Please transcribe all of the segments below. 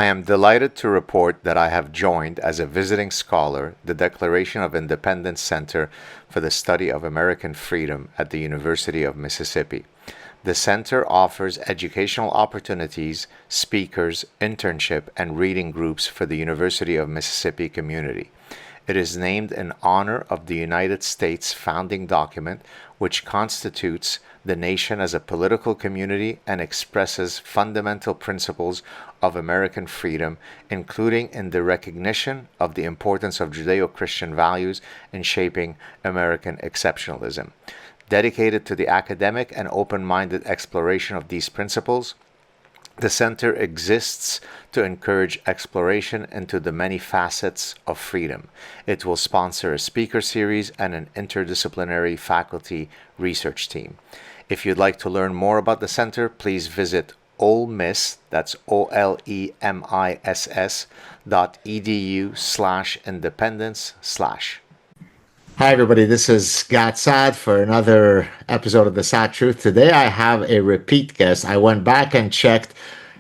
I am delighted to report that I have joined as a visiting scholar the Declaration of Independence Center for the Study of American Freedom at the University of Mississippi. The center offers educational opportunities, speakers, internship, and reading groups for the University of Mississippi community. It is named in honor of the United States founding document, which constitutes the nation as a political community and expresses fundamental principles of American freedom, including in the recognition of the importance of Judeo-Christian values in shaping American exceptionalism. Dedicated to the academic and open-minded exploration of these principles, the center exists to encourage exploration into the many facets of freedom. It will sponsor a speaker series and an interdisciplinary faculty research team. If you'd like to learn more about the center, please visit OleMiss, that's olemiss.edu/independence/. Hi, everybody. This is Saad for another episode of The Sad Truth. Today, I have a repeat guest. I went back and checked.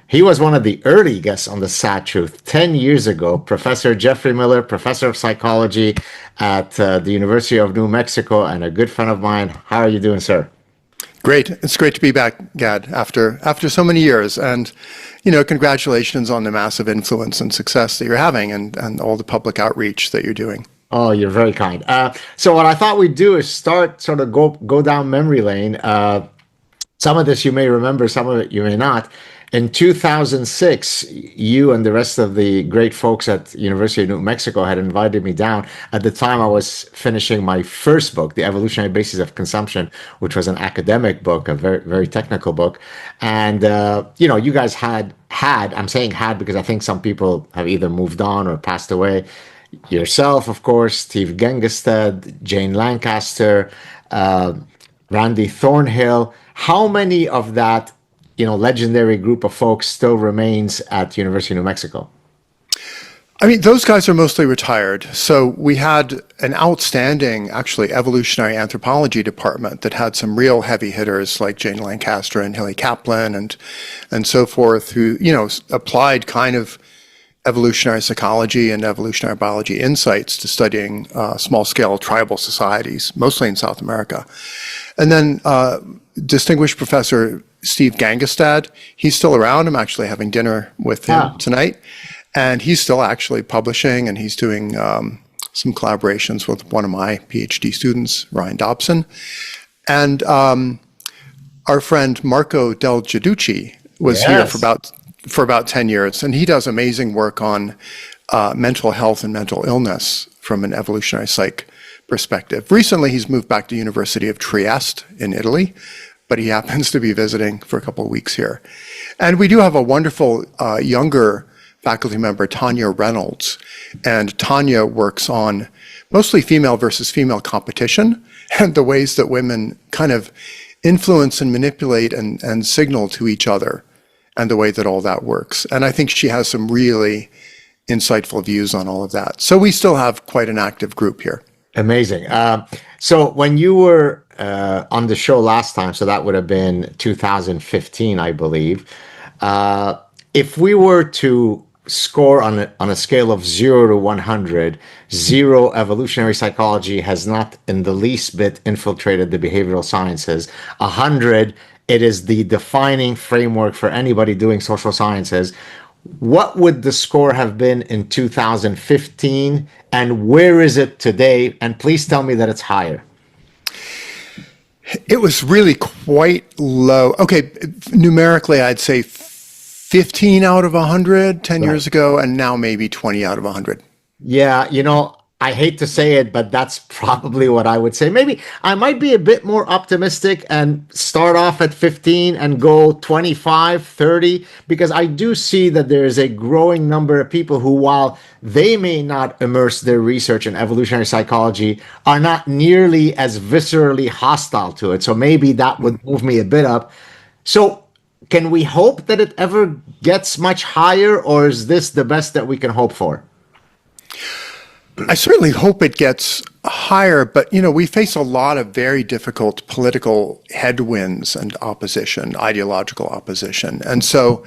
He was one of the early guests on The Sad Truth 10 years ago. Professor Geoffrey Miller, professor of psychology at the University of New Mexico, and a good friend of mine. How are you doing, sir? Great. It's great to be back, Gad, after so many years. And, congratulations on the massive influence and success that you're having and all the public outreach that you're doing. Oh, you're very kind. So what I thought we'd do is start sort of go down memory lane. Some of this you may remember, some of it you may not. In 2006, you and the rest of the great folks at University of New Mexico had invited me down. At the time, I was finishing my first book, The Evolutionary Basis of Consumption, which was an academic book, a very, very technical book. And, you guys had, I'm saying had because I think some people have either moved on or passed away. Yourself, of course, Steve Gengestad, Jane Lancaster, Randy Thornhill. How many of that legendary group of folks still remains at University of New Mexico? I mean, those guys are mostly retired. So we had an outstanding, actually, evolutionary anthropology department that had some real heavy hitters like Jane Lancaster and Hilly Kaplan and so forth, who, applied kind of evolutionary psychology and evolutionary biology insights to studying small-scale tribal societies, mostly in South America. And then distinguished Professor Steve Gengestad, he's still around. I'm actually having dinner with him tonight. And he's still actually publishing, and he's doing some collaborations with one of my PhD students, Ryan Dobson. And our friend Marco Del Giudici was here for about 10 years, and he does amazing work on mental health and mental illness from an evolutionary psych perspective. Recently, he's moved back to University of Trieste in Italy, but he happens to be visiting for a couple of weeks here. And we do have a wonderful younger faculty member, Tanya Reynolds, and Tanya works on mostly female versus female competition and the ways that women kind of influence and manipulate and signal to each other, and the way that all that works. And I think she has some really insightful views on all of that. So we still have quite an active group here. Amazing. So when you were on the show last time, so that would have been 2015, I believe. If we were to score on a scale of 0 to 100, 0 evolutionary psychology has not in the least bit infiltrated the behavioral sciences. 100, it is the defining framework for anybody doing social sciences. What would the score have been in 2015, and where is it today? And please tell me that it's higher. It was really quite low. Okay, numerically, I'd say 15 out of 100 10 years ago, and now maybe 20 out of 100. Yeah, I hate to say it, but that's probably what I would say. Maybe I might be a bit more optimistic and start off at 15 and go 25, 30, because I do see that there is a growing number of people who, while they may not immerse their research in evolutionary psychology, are not nearly as viscerally hostile to it. So maybe that would move me a bit up. So can we hope that it ever gets much higher, or is this the best that we can hope for? I certainly hope it gets higher, but we face a lot of very difficult political headwinds and opposition, ideological opposition. And so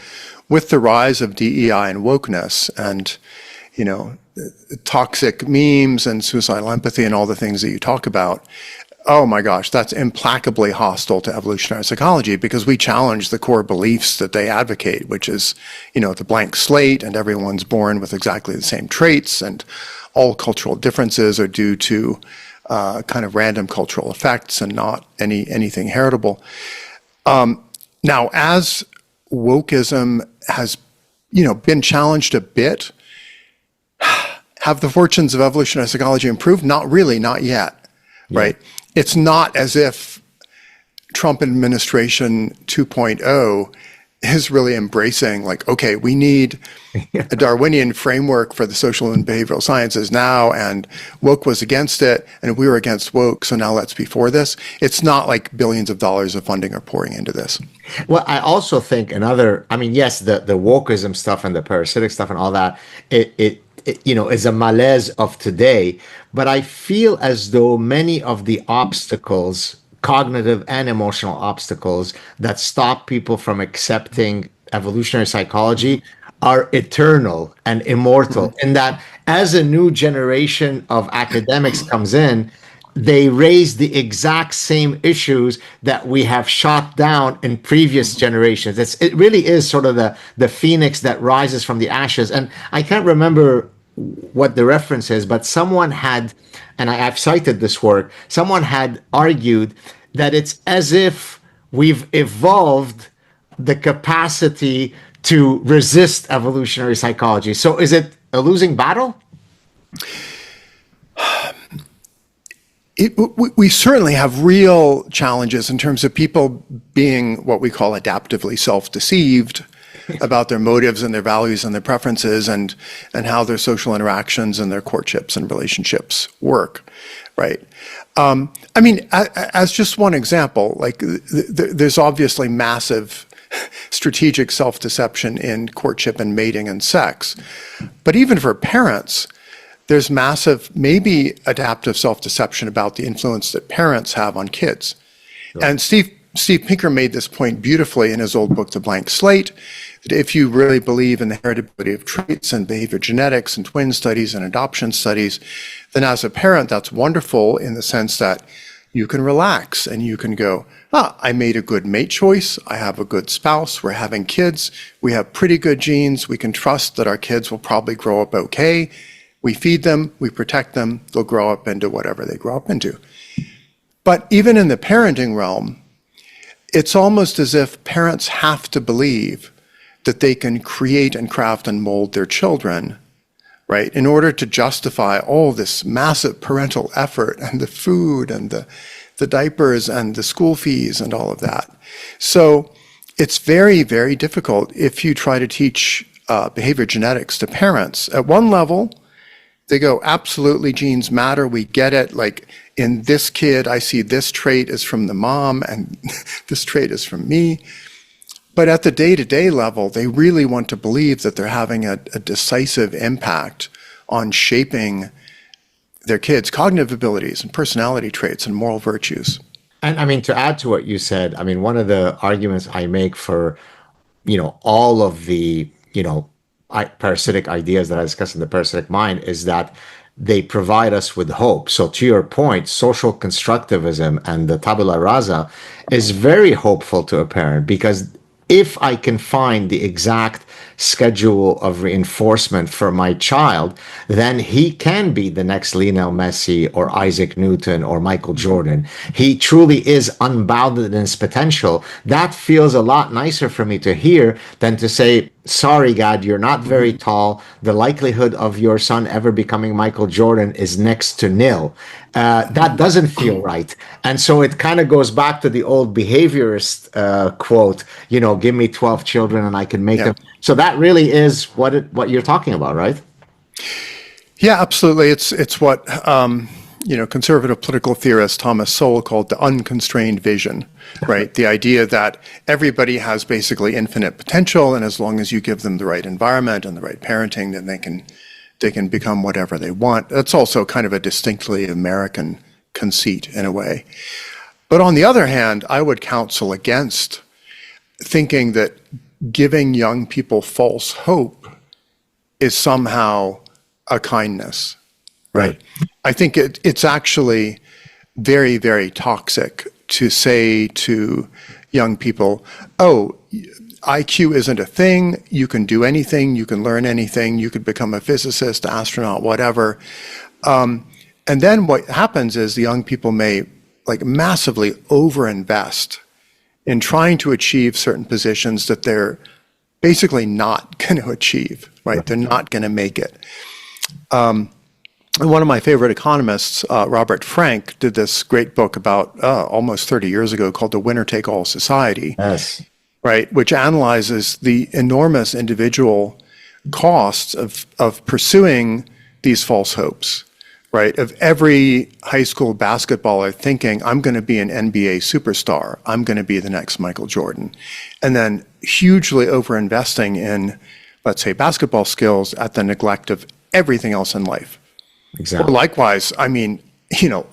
with the rise of DEI and wokeness and, toxic memes and suicidal empathy and all the things that you talk about, oh my gosh, that's implacably hostile to evolutionary psychology because we challenge the core beliefs that they advocate, which is, the blank slate and everyone's born with exactly the same traits and all cultural differences are due to kind of random cultural effects and not anything heritable. Now, as wokeism has, been challenged a bit, have the fortunes of evolutionary psychology improved? Not really, not yet, right? It's not as if Trump administration 2.0 is really embracing like, okay, we need a Darwinian framework for the social and behavioral sciences now, and woke was against it, and we were against woke, so now let's be for this. It's not like billions of dollars of funding are pouring into this. Well, I also think yes, the wokeism stuff and the parasitic stuff and all that, it is a malaise of today. But I feel as though many of the obstacles, cognitive and emotional obstacles, that stop people from accepting evolutionary psychology are eternal and immortal. In that, as a new generation of academics comes in, they raise the exact same issues that we have shot down in previous generations. It really is sort of the phoenix that rises from the ashes. And I can't remember what the reference is, but someone had, and I've cited this work, someone had argued that it's as if we've evolved the capacity to resist evolutionary psychology. So is it a losing battle? We certainly have real challenges in terms of people being what we call adaptively self-deceived about their motives and their values and their preferences and how their social interactions and their courtships and relationships work, right? As just one example, like there's obviously massive strategic self-deception in courtship and mating and sex, but even for parents, there's massive, maybe adaptive self-deception about the influence that parents have on kids. Sure. And Steve Pinker made this point beautifully in his old book, The Blank Slate, that if you really believe in the heritability of traits and behavior genetics and twin studies and adoption studies, then as a parent, that's wonderful in the sense that you can relax and you can go, I made a good mate choice. I have a good spouse. We're having kids. We have pretty good genes. We can trust that our kids will probably grow up okay. We feed them, we protect them, they'll grow up into whatever they grow up into. But even in the parenting realm, it's almost as if parents have to believe that they can create and craft and mold their children, right, in order to justify all this massive parental effort and the food and the diapers and the school fees and all of that. So it's very, very difficult if you try to teach behavior genetics to parents. At one level, they go, absolutely, genes matter. We get it. Like in this kid, I see this trait is from the mom and this trait is from me. But at the day-to-day level, they really want to believe that they're having a decisive impact on shaping their kids' cognitive abilities and personality traits and moral virtues. And to add to what you said, one of the arguments I make for, all of the, parasitic ideas that I discussed in the parasitic mind is that they provide us with hope. So to your point, social constructivism and the tabula rasa is very hopeful to a parent, because if I can find the exact schedule of reinforcement for my child, then he can be the next Lionel Messi or Isaac Newton or Michael Jordan. He truly is unbounded in his potential. That feels a lot nicer for me to hear than to say, sorry, God, you're not very tall. The likelihood of your son ever becoming Michael Jordan is next to nil. That doesn't feel right. And so it kind of goes back to the old behaviorist quote, give me 12 children and I can make them. So that really is what you're talking about, right? Yeah, absolutely. It's what conservative political theorist Thomas Sowell called the unconstrained vision, right? The idea that everybody has basically infinite potential, and as long as you give them the right environment and the right parenting, then they can become whatever they want. That's also kind of a distinctly American conceit in a way. But on the other hand, I would counsel against thinking that giving young people false hope is somehow a kindness, right? I think it's actually very, very toxic to say to young people, oh, IQ isn't a thing, you can do anything, you can learn anything, you could become a physicist, astronaut, whatever. And then what happens is the young people may like massively overinvest in trying to achieve certain positions that they're basically not going to achieve, right? They're not going to make it. And one of my favorite economists, Robert Frank, did this great book about almost 30 years ago called The Winner-Take-All Society, Yes. right? Which analyzes the enormous individual costs of pursuing these false hopes, right? Of every high school basketballer thinking, I'm going to be an NBA superstar. I'm going to be the next Michael Jordan. And then hugely overinvesting in, let's say, basketball skills at the neglect of everything else in life. Exactly. Or likewise, I mean,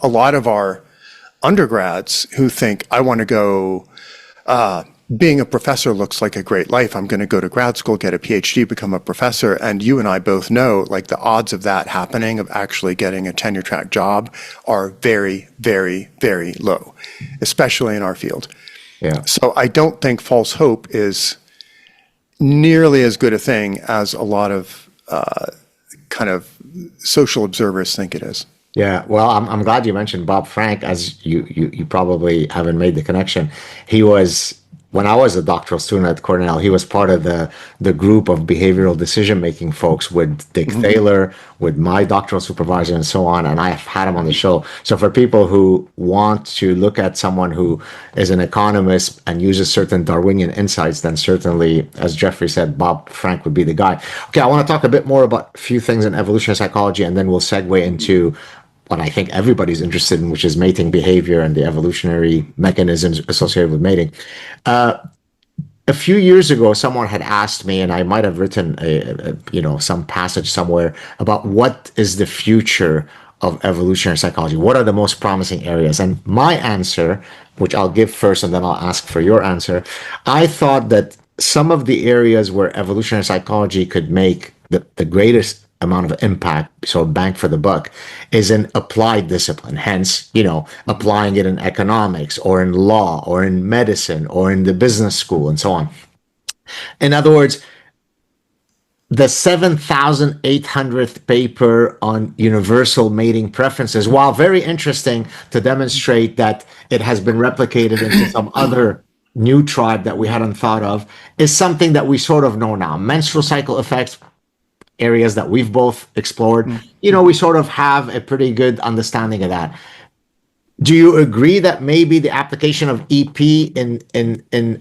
a lot of our undergrads who think, I want to go, being a professor looks like a great life. I'm going to go to grad school, get a PhD, become a professor. And you and I both know, like, the odds of that happening, of actually getting a tenure track job, are very, very, very low, especially in our field. Yeah. So I don't think false hope is nearly as good a thing as a lot of kind of social observers think it is. Yeah, well, I'm glad you mentioned Bob Frank, as you probably haven't made the connection. He was, when I was a doctoral student at Cornell, he was part of the group of behavioral decision making folks with Dick Thaler, with my doctoral supervisor, and so on. And I've had him on the show. So for people who want to look at someone who is an economist and uses certain Darwinian insights, then certainly, as Geoffrey said, Bob Frank would be the guy. Okay, I want to talk a bit more about a few things in evolutionary psychology, and then we'll segue into what I think everybody's interested in, which is mating behavior and the evolutionary mechanisms associated with mating. A few years ago, someone had asked me, and I might have written some passage somewhere about what is the future of evolutionary psychology. What are the most promising areas? And my answer, which I'll give first, and then I'll ask for your answer. I thought that some of the areas where evolutionary psychology could make the greatest amount of impact, so bang for the buck, is in applied discipline. Hence, applying it in economics or in law or in medicine or in the business school and so on. In other words, the 7,800th paper on universal mating preferences, while very interesting to demonstrate that it has been replicated into some other new tribe that we hadn't thought of, is something that we sort of know now. Menstrual cycle effects, areas that we've both explored, we sort of have a pretty good understanding of that. Do you agree that maybe the application of EP in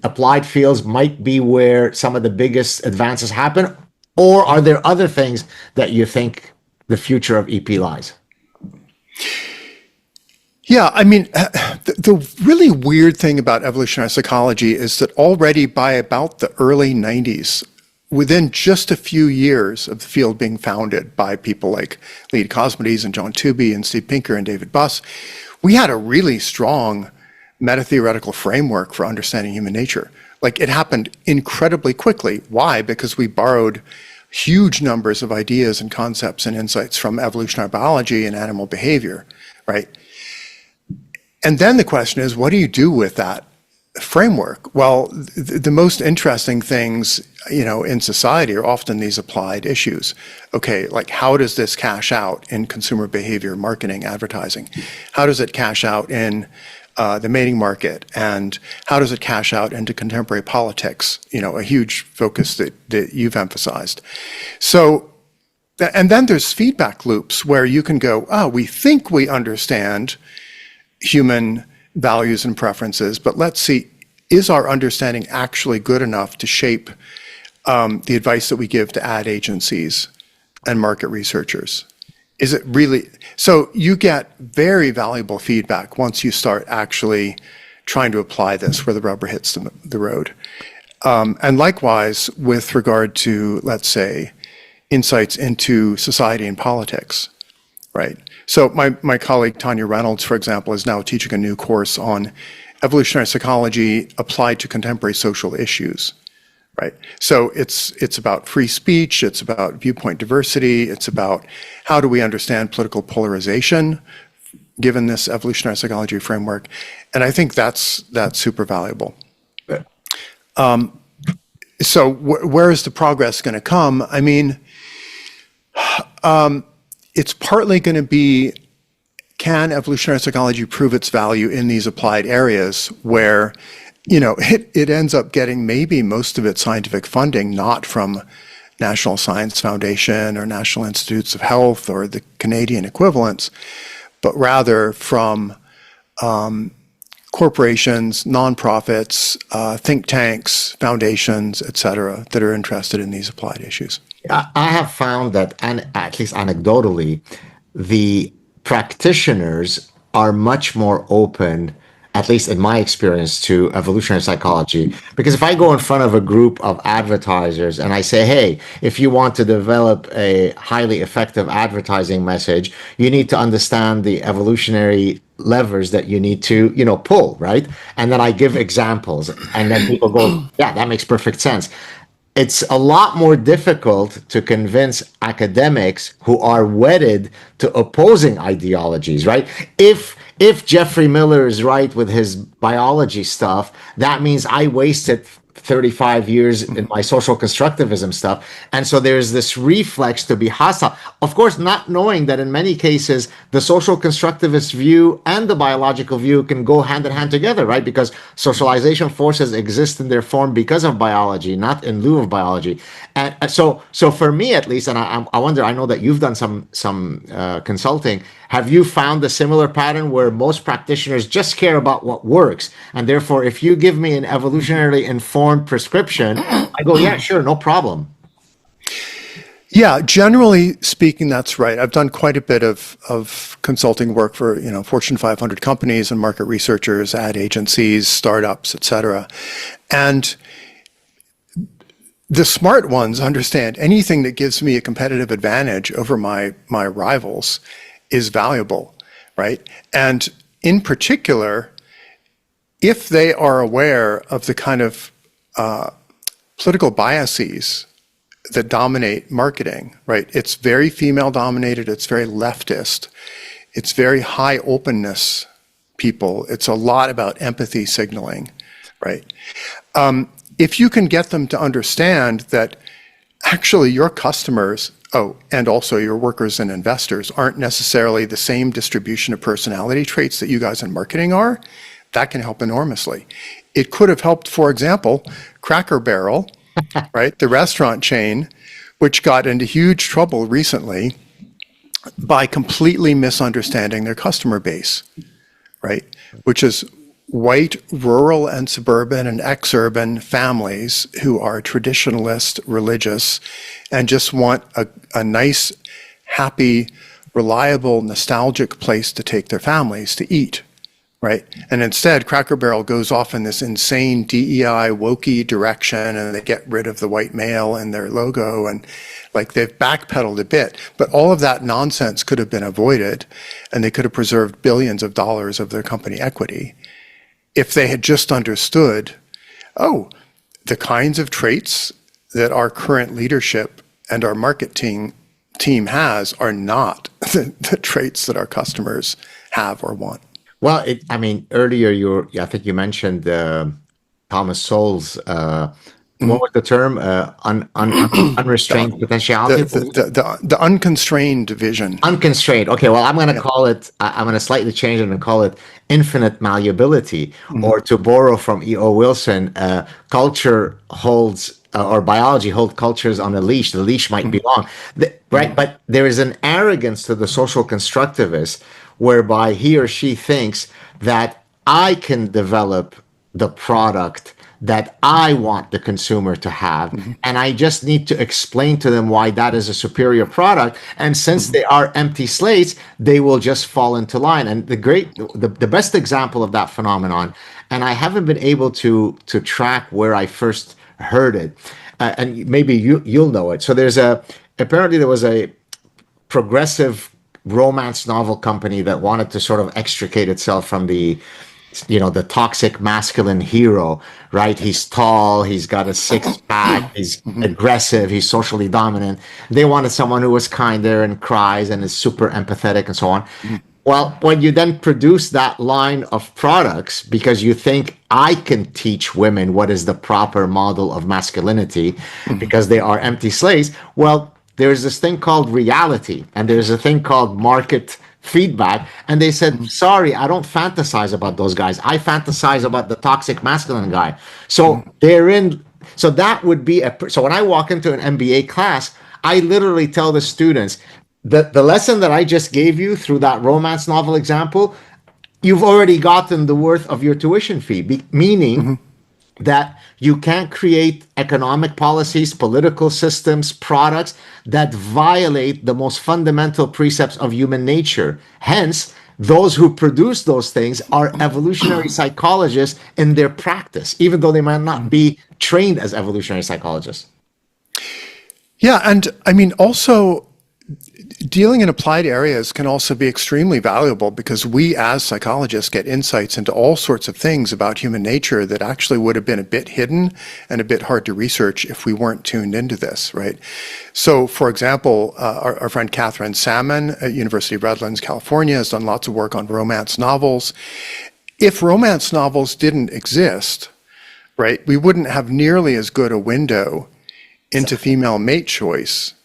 applied fields might be where some of the biggest advances happen? Or are there other things that you think the future of EP lies? Yeah, I mean, the really weird thing about evolutionary psychology is that already by about the early 90s, within just a few years of the field being founded by people like Lead Cosmides and John Tooby and Steve Pinker and David Buss, we had a really strong meta-theoretical framework for understanding human nature. Like, it happened incredibly quickly. Why? Because we borrowed huge numbers of ideas and concepts and insights from evolutionary biology and animal behavior, right? And then the question is, what do you do with that framework? Well, the most interesting things, in society are often these applied issues. Okay, like, how does this cash out in consumer behavior, marketing, advertising? How does it cash out in the mating market? And how does it cash out into contemporary politics? A huge focus that you've emphasized. So, and then there's feedback loops where you can go, we think we understand human values and preferences, but let's see, is our understanding actually good enough to shape the advice that we give to ad agencies and market researchers? Is it really? So you get very valuable feedback once you start actually trying to apply this where the rubber hits the road. And likewise, with regard to, let's say, insights into society and politics, right? So my colleague Tanya Reynolds, for example, is now teaching a new course on evolutionary psychology applied to contemporary social issues, right? So it's about free speech, it's about viewpoint diversity, it's about how do we understand political polarization given this evolutionary psychology framework, and I think that's super valuable. So where is the progress going to come? I mean, it's partly going to be, can evolutionary psychology prove its value in these applied areas where, it ends up getting maybe most of its scientific funding not from National Science Foundation or National Institutes of Health or the Canadian equivalents, but rather from corporations, nonprofits, think tanks, foundations, et cetera, that are interested in these applied issues. I have found that, and at least anecdotally, the practitioners are much more open, at least in my experience, to evolutionary psychology. Because if I go in front of a group of advertisers and I say, hey, if you want to develop a highly effective advertising message, you need to understand the evolutionary levers that you need to, pull, right? And then I give examples, and then people go, yeah, that makes perfect sense. It's a lot more difficult to convince academics who are wedded to opposing ideologies, right? If Geoffrey Miller is right with his biology stuff, that means I wasted 35 years in my social constructivism stuff. And so there's this reflex to be hostile. Of course, not knowing that in many cases, the social constructivist view and the biological view can go hand in hand together, right? Because socialization forces exist in their form because of biology, not in lieu of biology. And so for me, at least, and I wonder, I know that you've done some consulting. Have you found a similar pattern where most practitioners just care about what works? And therefore, if you give me an evolutionarily informed prescription, I go, yeah, sure, no problem. Yeah, generally speaking, that's right. I've done quite a bit of consulting work for, Fortune 500 companies and market researchers, ad agencies, startups, et cetera. And the smart ones understand anything that gives me a competitive advantage over my rivals is valuable, right? And in particular, if they are aware of the kind of political biases that dominate marketing, right? It's very female dominated, it's very leftist, it's very high openness people, it's a lot about empathy signaling, right? If you can get them to understand that actually your customers, and also your workers and investors, aren't necessarily the same distribution of personality traits that you guys in marketing are, that can help enormously. It could have helped, for example, Cracker Barrel, right, the restaurant chain, which got into huge trouble recently by completely misunderstanding their customer base, right, which is white, rural and suburban and ex-urban families who are traditionalist, religious, and just want a nice, happy, reliable, nostalgic place to take their families to eat, right? And instead, Cracker Barrel goes off in this insane DEI, wokey direction, and they get rid of the white male and their logo, and like they've backpedaled a bit. But all of that nonsense could have been avoided, and they could have preserved billions of dollars of their company equity if they had just understood, the kinds of traits that our current leadership and our marketing team has are not the traits that our customers have or want. Well, earlier I think you mentioned Thomas Sowell's, what was the term? Unrestrained potentiality? The unconstrained vision. Unconstrained. Okay, well, I'm going to call it, I'm going to slightly change it and call it infinite malleability. Or to borrow from E.O. Wilson, culture holds, or biology holds cultures on a leash. The leash might be long, right? But there is an arrogance to the social constructivist whereby he or she thinks that I can develop the product that I want the consumer to have. And I just need to explain to them why that is a superior product. And since they are empty slates, they will just fall into line. And the best example of that phenomenon, and I haven't been able to track where I first heard it, and maybe you'll know it. So apparently there was a progressive romance novel company that wanted to sort of extricate itself from the the toxic masculine hero, right? He's tall, he's got a six pack, he's aggressive, he's socially dominant. They wanted someone who was kinder and cries and is super empathetic and so on. Well, when you then produce that line of products because you think I can teach women what is the proper model of masculinity because they are empty slaves, well, there's this thing called reality and there's a thing called market feedback. And they said, sorry, I don't fantasize about those guys. I fantasize about the toxic masculine guy. So so that would be so when I walk into an MBA class, I literally tell the students, the lesson that I just gave you through that romance novel example, you've already gotten the worth of your tuition fee, meaning that you can't create economic policies, political systems, products that violate the most fundamental precepts of human nature. Hence, those who produce those things are evolutionary psychologists in their practice, even though they might not be trained as evolutionary psychologists. Yeah, and I mean, also, dealing in applied areas can also be extremely valuable because we as psychologists get insights into all sorts of things about human nature that actually would have been a bit hidden and a bit hard to research if we weren't tuned into this, right? So, for example, our friend Catherine Salmon at University of Redlands, California, has done lots of work on romance novels. If romance novels didn't exist, right, we wouldn't have nearly as good a window into female mate choice,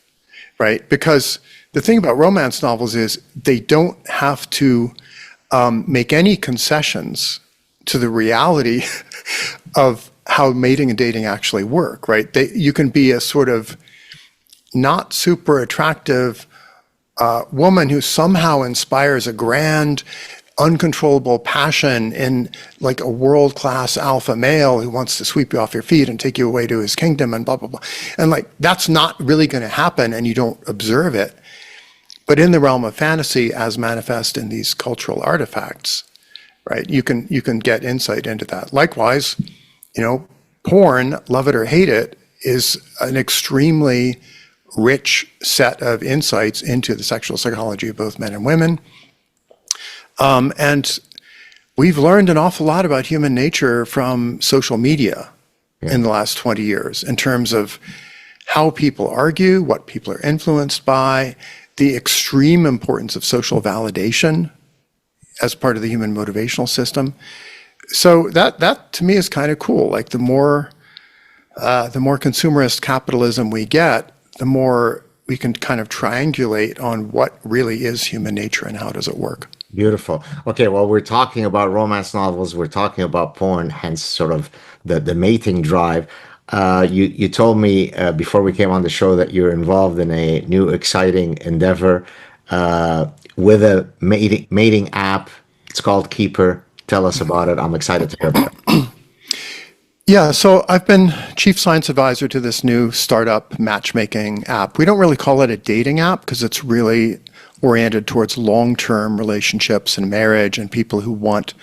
right? Because the thing about romance novels is they don't have to make any concessions to the reality of how mating and dating actually work, right? You can be a sort of not super attractive woman who somehow inspires a grand, uncontrollable passion in like a world-class alpha male who wants to sweep you off your feet and take you away to his kingdom and blah, blah, blah. And like, that's not really going to happen and you don't observe it. But in the realm of fantasy, as manifest in these cultural artifacts, right, you can get insight into that. Likewise, porn, love it or hate it, is an extremely rich set of insights into the sexual psychology of both men and women. And we've learned an awful lot about human nature from social media in the last 20 years in terms of how people argue, what people are influenced by, the extreme importance of social validation as part of the human motivational system. So that to me is kind of cool. Like the more consumerist capitalism we get, the more we can kind of triangulate on what really is human nature and how does it work. Beautiful. Okay, well, we're talking about romance novels, we're talking about porn, hence sort of the mating drive. You told me before we came on the show that you're involved in a new exciting endeavor with a mating app. It's called Keeper. Tell us about it. I'm excited to hear about it. Yeah, so I've been chief science advisor to this new startup matchmaking app. We don't really call it a dating app because it's really oriented towards long-term relationships and marriage and people who want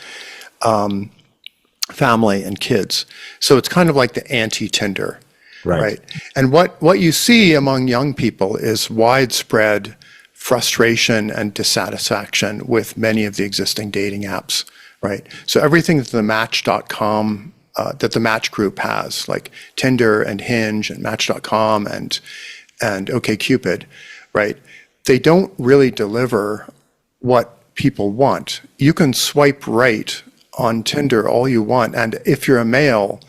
family and kids. So it's kind of like the anti-Tinder, right? And what you see among young people is widespread frustration and dissatisfaction with many of the existing dating apps, right? So everything that the Match.com, that the Match group has, like Tinder and Hinge and Match.com and OkCupid, right? They don't really deliver what people want. You can swipe right on Tinder all you want, and if you're a male,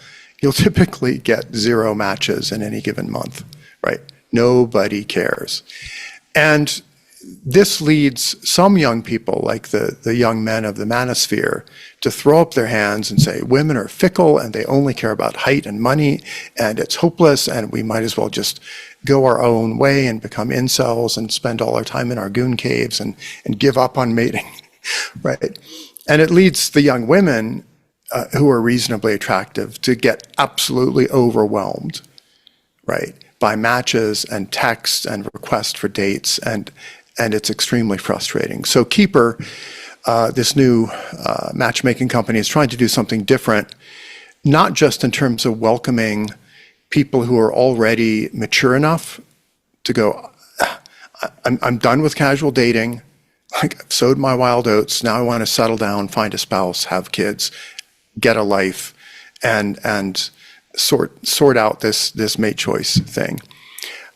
you'll typically get 0 matches in any given month, right? Nobody cares. And this leads some young people, like the young men of the manosphere, to throw up their hands and say, women are fickle and they only care about height and money, and it's hopeless, and we might as well just go our own way and become incels and spend all our time in our goon caves and give up on mating, right? And it leads the young women who are reasonably attractive to get absolutely overwhelmed, right, by matches and texts and requests for dates, and it's extremely frustrating. So Keeper, this new matchmaking company, is trying to do something different, not just in terms of welcoming people who are already mature enough to go, I'm done with casual dating, like, I've sowed my wild oats. Now I want to settle down, find a spouse, have kids, get a life, and sort out this mate choice thing.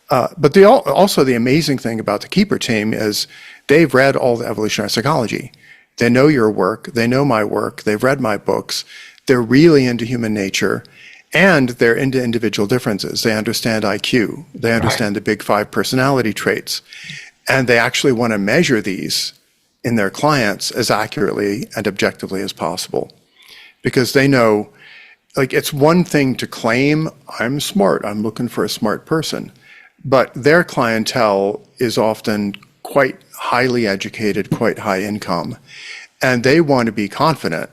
But also the amazing thing about the Keeper team is they've read all the evolutionary psychology. They know your work. They know my work. They've read my books. They're really into human nature, and they're into individual differences. They understand IQ. They understand the big five personality traits. And they actually want to measure these in their clients as accurately and objectively as possible. Because they know, like, it's one thing to claim, I'm smart, I'm looking for a smart person. But their clientele is often quite highly educated, quite high income. And they want to be confident,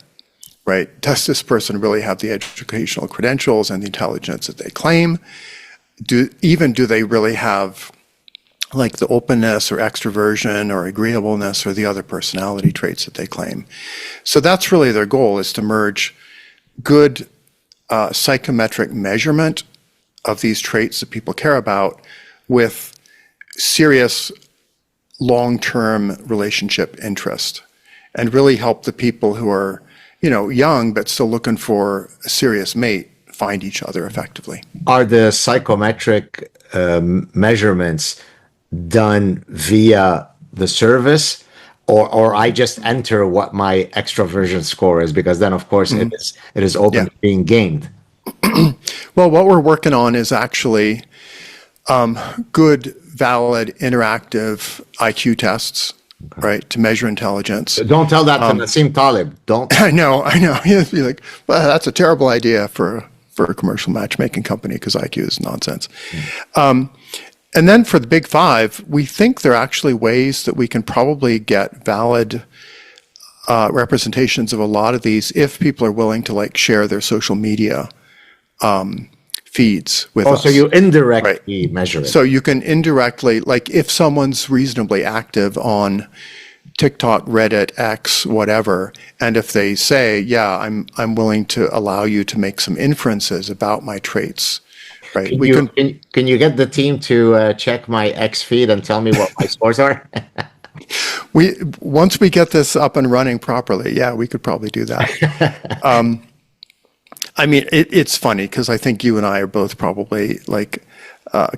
right? Does this person really have the educational credentials and the intelligence that they claim? Do they really have like the openness or extroversion or agreeableness or the other personality traits that they claim? So that's really their goal, is to merge good psychometric measurement of these traits that people care about with serious long-term relationship interest, and really help the people who are, young but still looking for a serious mate find each other effectively. Are the psychometric measurements done via the service, or I just enter what my extroversion score is? Because then, of course, it is open to being gained. Well, what we're working on is actually good, valid, interactive IQ tests, right, to measure intelligence. Don't tell that to Nassim Taleb. Don't. I know. He'd be like, well, that's a terrible idea for a commercial matchmaking company because IQ is nonsense. And then for the big five, we think there are actually ways that we can probably get valid representations of a lot of these if people are willing to share their social media feeds with us. So you indirectly measure it. So you can indirectly, if someone's reasonably active on TikTok, Reddit, X, whatever, and if they say, yeah, I'm willing to allow you to make some inferences about my traits, right? Can you get the team to check my X feed and tell me what my scores are? Once we get this up and running properly, yeah, we could probably do that. It's funny because I think you and I are both probably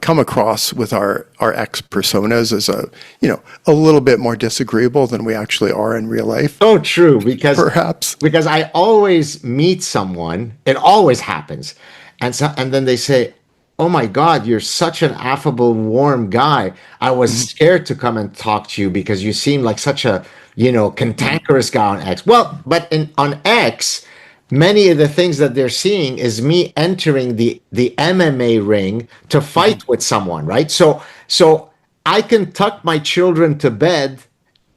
come across with our X personas as a little bit more disagreeable than we actually are in real life. So true, because perhaps I always meet someone, it always happens, and then they say, "Oh my God, you're such an affable, warm guy. I was scared to come and talk to you because you seem like such a cantankerous guy on X." Well, but on X, many of the things that they're seeing is me entering the MMA ring to fight with someone, right? So I can tuck my children to bed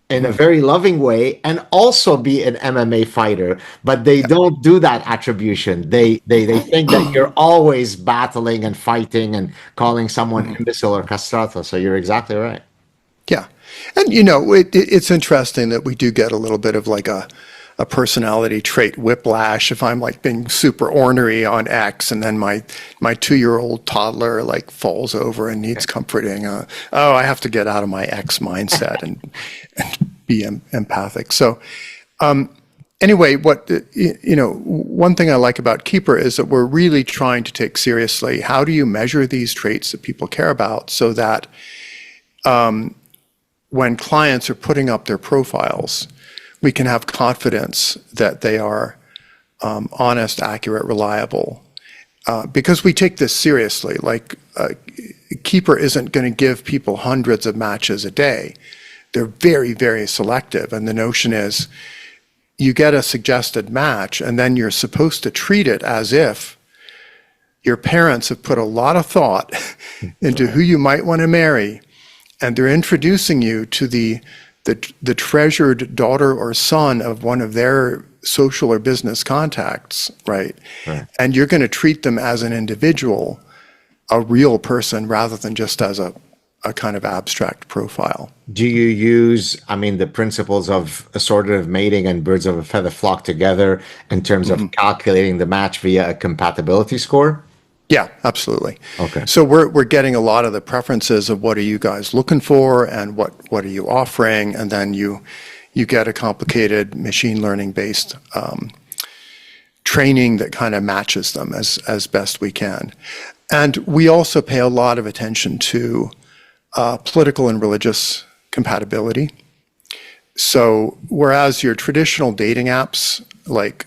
in a very loving way and also be an MMA fighter, but they don't do that attribution. They think that you're always battling and fighting and calling someone imbecile or castrato. So you're exactly right. Yeah. And it's interesting that we do get a little bit of a personality trait whiplash if I'm being super ornery on X, and then my 2-year-old toddler falls over and needs comforting. I have to get out of my X mindset and be empathic. So anyway, one thing I like about Keeper is that we're really trying to take seriously how do you measure these traits that people care about, so that when clients are putting up their profiles, we can have confidence that they are honest, accurate, reliable, because we take this seriously. Keeper isn't going to give people hundreds of matches a day. They're very, very selective. And the notion is you get a suggested match, and then you're supposed to treat it as if your parents have put a lot of thought into who you might want to marry, and they're introducing you to the treasured daughter or son of one of their social or business contacts, right? And you're going to treat them as an individual, a real person, rather than just as a kind of abstract profile. Do you use, the principles of assortative mating and birds of a feather flock together in terms of calculating the match via a compatibility score? Yeah, absolutely. Okay. So we're getting a lot of the preferences of what are you guys looking for and what are you offering, and then you get a complicated machine learning based training that kind of matches them as best we can. And we also pay a lot of attention to political and religious compatibility. So whereas your traditional dating apps like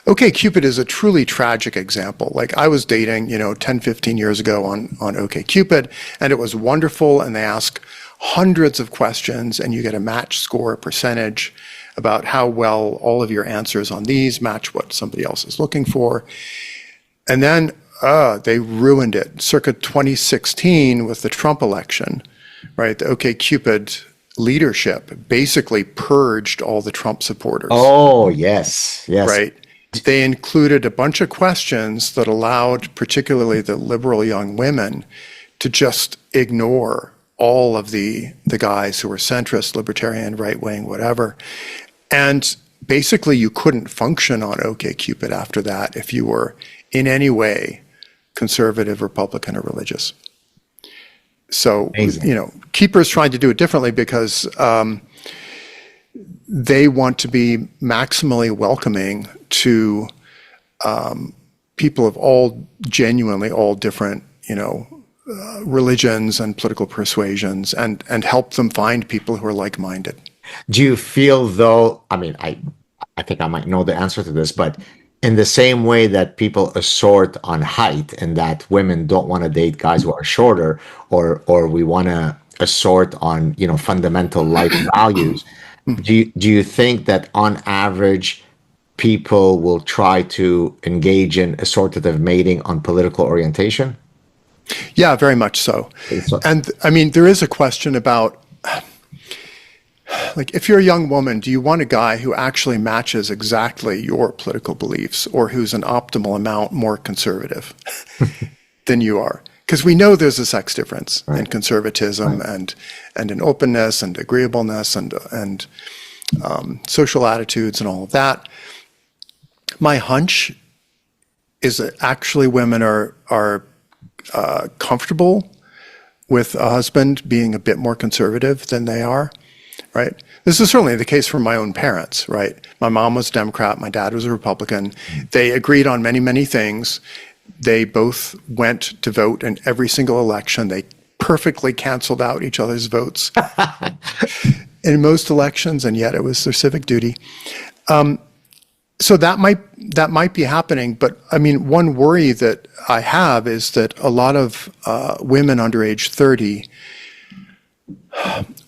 OkCupid is a truly tragic example. Like I was dating, 10, 15 years ago on OkCupid, and it was wonderful, and they ask hundreds of questions, and you get a match score percentage about how well all of your answers on these match what somebody else is looking for. And then they ruined it circa 2016 with the Trump election, right? The OkCupid leadership basically purged all the Trump supporters. Oh, yes. Yes. Right? They included a bunch of questions that allowed particularly the liberal young women to just ignore all of the guys who were centrist, libertarian, right-wing, whatever. And basically you couldn't function on OkCupid after that if you were in any way conservative, Republican, or religious. So, Amazing. Keeper's trying to do it differently because they want to be maximally welcoming to people of genuinely all different, religions and political persuasions, and help them find people who are like-minded. Do you feel though, I mean, I think I might know the answer to this, but in the same way that people assort on height and that women don't want to date guys who are shorter, or we want to assort on, fundamental life values, do you think that on average people will try to engage in assortative mating on political orientation? Yeah, very much so. So- And I mean, there is a question about, like, if you're a young woman, do you want a guy who actually matches exactly your political beliefs, or who's an optimal amount more conservative than you are? Because we know there's a sex difference in conservatism and in openness and agreeableness and social attitudes and all of that. My hunch is that actually women are comfortable with a husband being a bit more conservative than they are, right? This is certainly the case for my own parents, right? My mom was a Democrat, my dad was a Republican. They agreed on many, many things. They both went to vote in every single election. They perfectly canceled out each other's votes in most elections, and yet it was their civic duty. So that might be happening, but I mean, one worry that I have is that a lot of women under age 30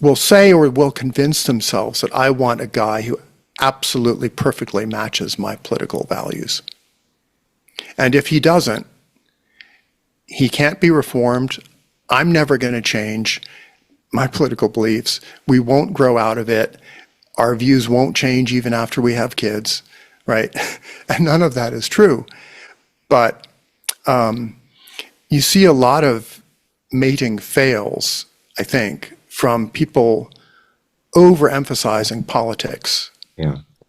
will say or will convince themselves that I want a guy who absolutely perfectly matches my political values. And if he doesn't, he can't be reformed. I'm never going to change my political beliefs. We won't grow out of it. Our views won't change even after we have kids, right? And none of that is true. But you see a lot of mating fails, I think, from people overemphasizing politics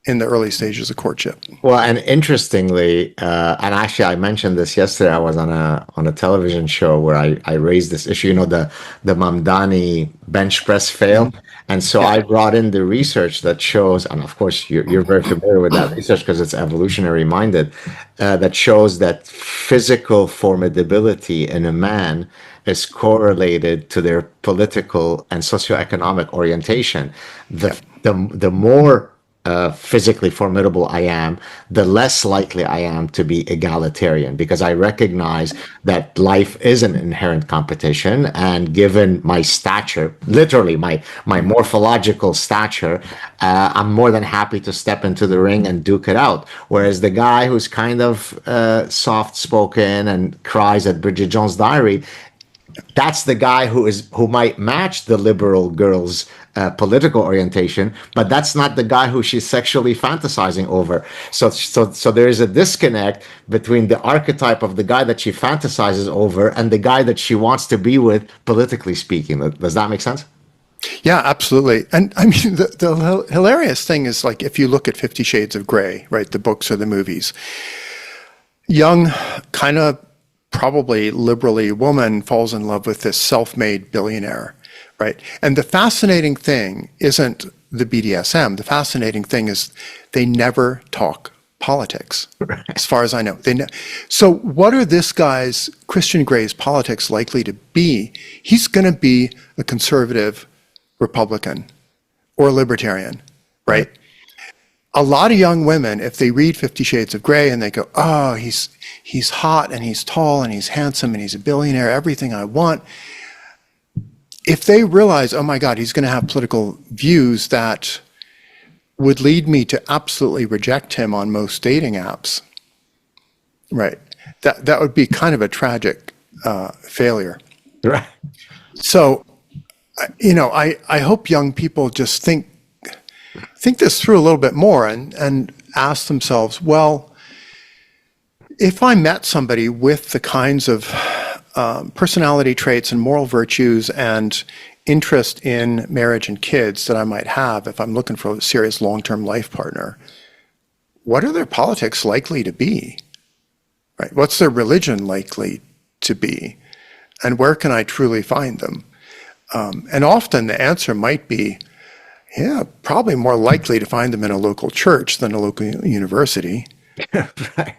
in the early stages of courtship. Well, and interestingly, and actually, I mentioned this yesterday. I was on a television show where I raised this issue. The Mamdani bench press fail, and so I brought in the research that shows, and of course, you're very familiar with that research because it's evolutionary minded, that shows that physical formidability in a man is correlated to their political and socioeconomic orientation. The more physically formidable I am, the less likely I am to be egalitarian, because I recognize that life is an inherent competition, and given my stature, literally my morphological stature, I'm more than happy to step into the ring and duke it out. Whereas the guy who's kind of soft-spoken and cries at Bridget Jones' Diary, that's the guy who might match the liberal girl's political orientation, but that's not the guy who she's sexually fantasizing over. So there is a disconnect between the archetype of the guy that she fantasizes over and the guy that she wants to be with, politically speaking. Does that make sense? Yeah, absolutely. And I mean, the hilarious thing is, like, if you look at 50 Shades of Grey, right, the books or the movies, young, kind of probably liberally woman falls in love with this self-made billionaire, right? And the fascinating thing isn't the BDSM. The fascinating thing is they never talk politics, as far as I know. So what are this guy's, Christian Gray's politics likely to be? He's going to be a conservative Republican or libertarian, right? A lot of young women, if they read 50 Shades of Grey and they go, oh, he's hot and he's tall and he's handsome and he's a billionaire, everything I want. If they realize, oh my God, he's going to have political views that would lead me to absolutely reject him on most dating apps, right? That would be kind of a tragic failure. Right. So, I hope young people just think this through a little bit more and ask themselves, well, if I met somebody with the kinds of personality traits and moral virtues and interest in marriage and kids that I might have if I'm looking for a serious long-term life partner, what are their politics likely to be? Right? What's their religion likely to be? And where can I truly find them? And often the answer might be, yeah, probably more likely to find them in a local church than a local university. Right.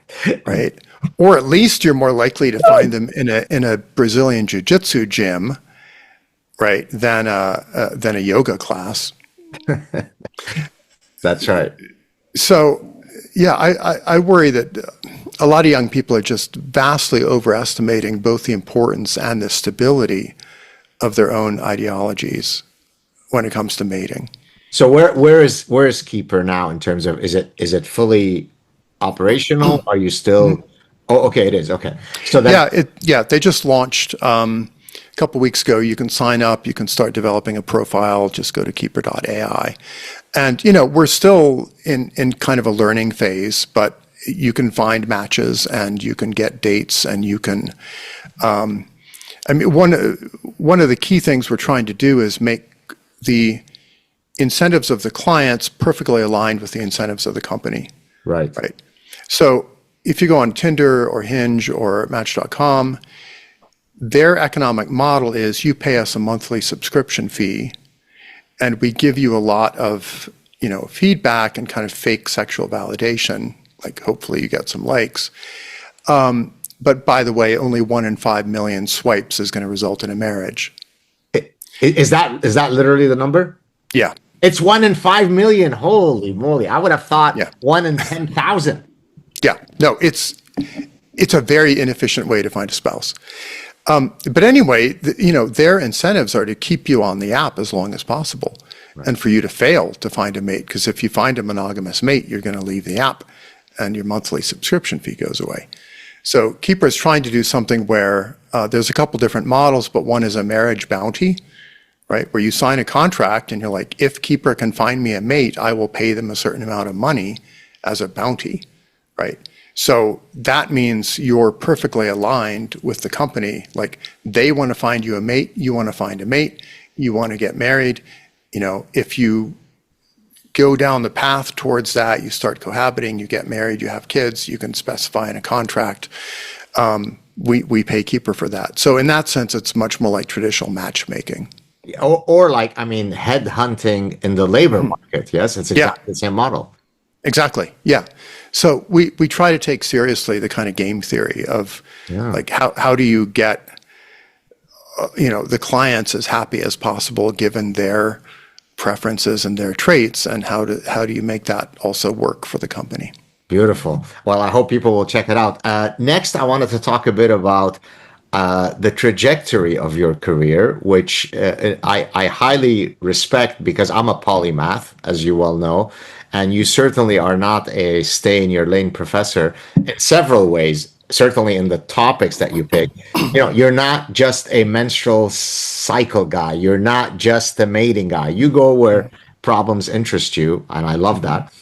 Right? Or at least you're more likely to find them in a Brazilian jiu-jitsu gym, right, than a yoga class. That's right. So, yeah, I worry that a lot of young people are just vastly overestimating both the importance and the stability of their own ideologies when it comes to mating. So where is Keeper now in terms of, is it fully operational? Are you still? Oh, okay, it is. Okay. So that They just launched a couple weeks ago. You can sign up, you can start developing a profile, just go to keeper.ai. And we're still in kind of a learning phase, but you can find matches and you can get dates and you can one of the key things we're trying to do is make the incentives of the clients perfectly aligned with the incentives of the company. right. Right. So if you go on Tinder or Hinge or Match.com, their economic model is you pay us a monthly subscription fee and we give you a lot of, feedback and kind of fake sexual validation, like hopefully you get some likes. But by the way, only 1 in 5 million swipes is going to result in a marriage. Is that literally the number? Yeah. It's 1 in 5 million. Holy moly! I would have thought Yeah. 1 in 10,000. Yeah. No, it's a very inefficient way to find a spouse. But anyway, their incentives are to keep you on the app as long as possible, and for you to fail to find a mate. Because if you find a monogamous mate, you're going to leave the app, and your monthly subscription fee goes away. So Keeper is trying to do something where there's a couple different models, but one is a marriage bounty, right? Where you sign a contract and you're like, if Keeper can find me a mate, I will pay them a certain amount of money as a bounty, right? So that means you're perfectly aligned with the company. Like they want to find you a mate, you want to find a mate, you want to get married. If you go down the path towards that, you start cohabiting, you get married, you have kids, you can specify in a contract. We pay Keeper for that. So in that sense, it's much more like traditional matchmaking. Or head hunting in the labor market. Yes, it's exactly the same model. Exactly. Yeah. So we try to take seriously the kind of game theory of like how do you get the clients as happy as possible given their preferences and their traits, and how do you make that also work for the company? Beautiful. Well, I hope people will check it out. Next, I wanted to talk a bit about the trajectory of your career, which I highly respect because I'm a polymath, as you well know, and you certainly are not a stay in your lane professor in several ways. Certainly in the topics that you pick, you're not just a menstrual cycle guy. You're not just the mating guy. You go where problems interest you, and I love that.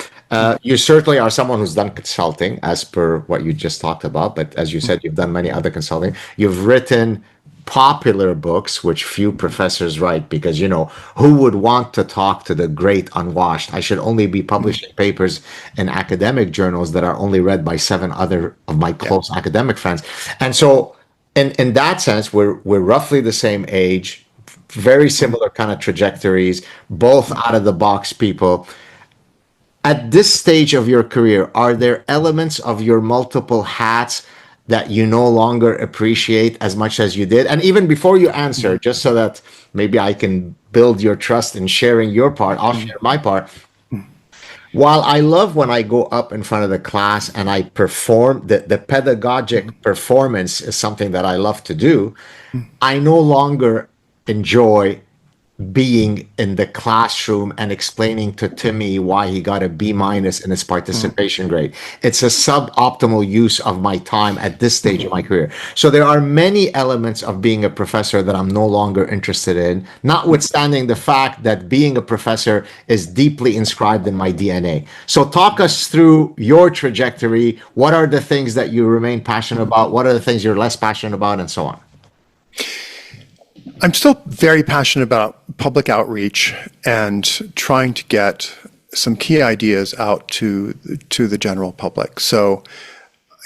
You certainly are someone who's done consulting, as per what you just talked about. But as you said, you've done many other consulting. You've written popular books, which few professors write because, who would want to talk to the great unwashed? I should only be publishing papers in academic journals that are only read by 7 other of my Yeah. close academic friends. And so, in that sense, we're roughly the same age, very similar kind of trajectories, both out of the box people. At this stage of your career, are there elements of your multiple hats that you no longer appreciate as much as you did? And even before you answer, just so that maybe I can build your trust in sharing your part, I'll share my part. While I love when I go up in front of the class and I perform, the pedagogic performance is something that I love to do, I no longer enjoy being in the classroom and explaining to Timmy why he got a B minus in his participation grade. It's a suboptimal use of my time at this stage of my career. So there are many elements of being a professor that I'm no longer interested in, notwithstanding the fact that being a professor is deeply inscribed in my DNA. So talk us through your trajectory. What are the things that you remain passionate about? What are the things you're less passionate about, and so on? I'm still very passionate about public outreach and trying to get some key ideas out to the general public. So,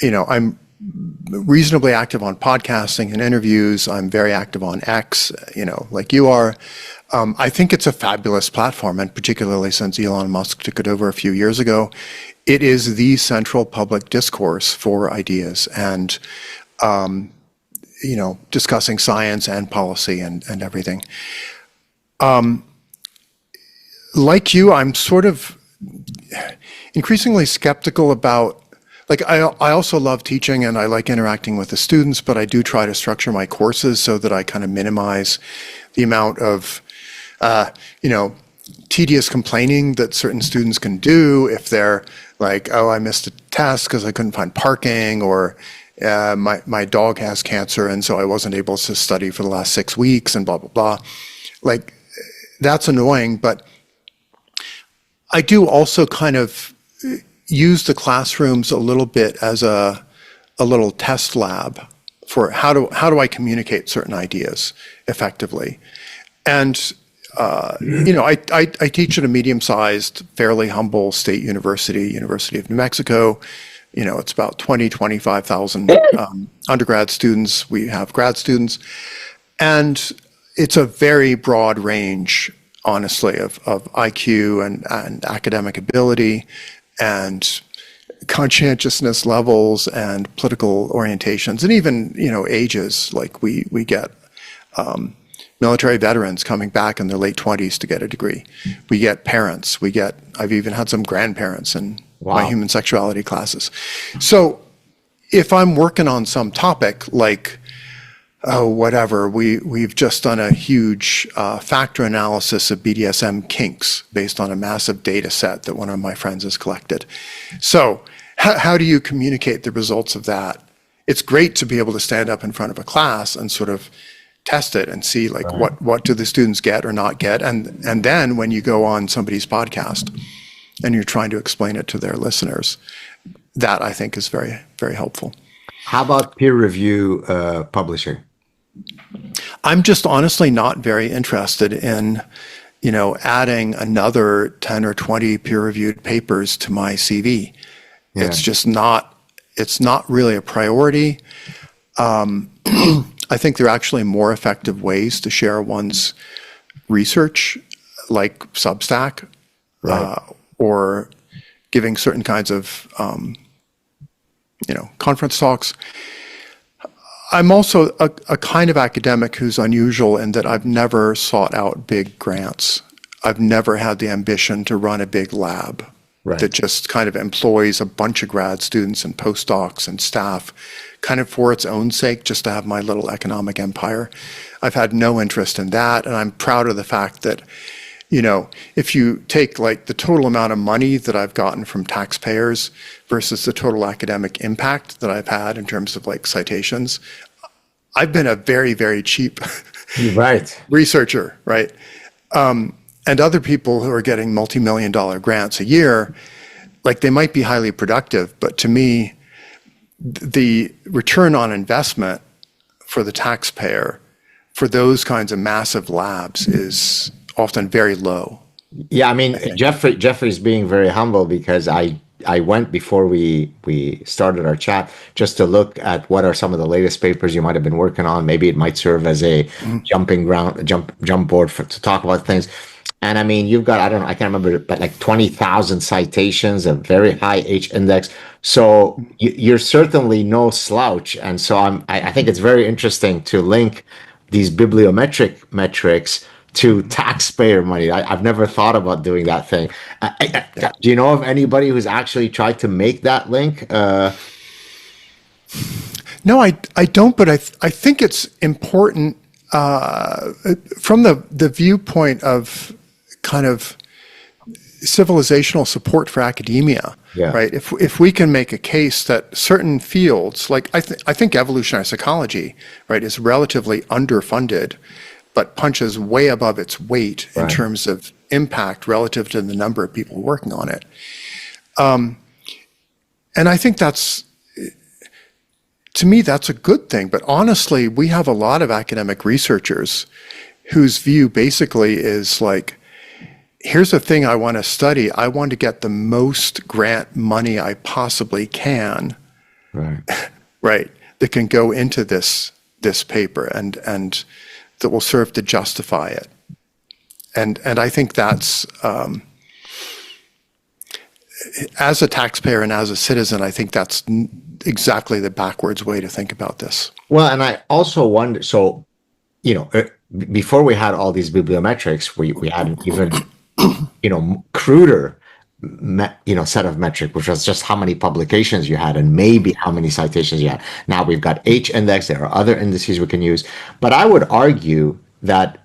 I'm reasonably active on podcasting and interviews. I'm very active on X, like you are. I think it's a fabulous platform, and particularly since Elon Musk took it over a few years ago, it is the central public discourse for ideas and discussing science and policy and everything. Like you, I'm sort of increasingly skeptical about, like, I also love teaching and I like interacting with the students, but I do try to structure my courses so that I kind of minimize the amount of, tedious complaining that certain students can do if they're like, oh, I missed a test because I couldn't find parking, or my dog has cancer and so I wasn't able to study for the last 6 weeks and blah, blah, blah. Like, that's annoying, but I do also kind of use the classrooms a little bit as a little test lab for how do I communicate certain ideas effectively. And I teach at a medium-sized, fairly humble state university, University of New Mexico. It's about 25,000 undergrad students. We have grad students. And it's a very broad range, honestly, of IQ and academic ability and conscientiousness levels and political orientations, and even, ages. Like we get military veterans coming back in their late 20s to get a degree. We get parents. I've even had some grandparents in my human sexuality classes. So if I'm working on some topic like, we've just done a huge factor analysis of BDSM kinks based on a massive data set that one of my friends has collected. So how do you communicate the results of that? It's great to be able to stand up in front of a class and sort of test it and see, like, what do the students get or not get, and then when you go on somebody's podcast and you're trying to explain it to their listeners, that I think is very, very helpful. How about peer review publishing? I'm just honestly not very interested in, adding another 10 or 20 peer-reviewed papers to my CV. Yeah. It's not really a priority. I think there are actually more effective ways to share one's research, like Substack, or giving certain kinds of, conference talks. I'm also a kind of academic who's unusual in that I've never sought out big grants. I've never had the ambition to run a big lab that just kind of employs a bunch of grad students and postdocs and staff kind of for its own sake, just to have my little economic empire. I've had no interest in that, and I'm proud of the fact that, if you take like the total amount of money that I've gotten from taxpayers versus the total academic impact that I've had in terms of like citations, I've been a very, very cheap researcher, right? And other people who are getting multi-million-dollar grants a year, like, they might be highly productive, but to me, the return on investment for the taxpayer for those kinds of massive labs is often very low. Yeah, I mean, Jeffrey's being very humble because I went before we started our chat just to look at what are some of the latest papers you might have been working on. Maybe it might serve as a jumping ground, jump board to talk about things. And I mean, you've got, I don't know, I can't remember, but like 20,000 citations, a very high H index. So you're certainly no slouch. And so I think it's very interesting to link these bibliometric metrics to taxpayer money. I've never thought about doing that thing. Do you know of anybody who's actually tried to make that link? No, I don't, but I think it's important from the viewpoint of kind of civilizational support for academia, Yeah. right? If we can make a case that certain fields, like I think evolutionary psychology, right, is relatively underfunded, but punches way above its weight in Right. terms of impact relative to the number of people working on it. And I think that's, to me, that's a good thing. But honestly, we have a lot of academic researchers whose view basically is like, here's a thing I want to study. I want to get the most grant money I possibly can, Right. right, that can go into this paper and that will serve to justify it. And I think that's, as a taxpayer and as a citizen, I think that's exactly the backwards way to think about this. Well, and I also wonder, so, before we had all these bibliometrics, we had an even, cruder, set of metric, which was just how many publications you had and maybe how many citations you had. Now we've got H index, there are other indices we can use. But I would argue that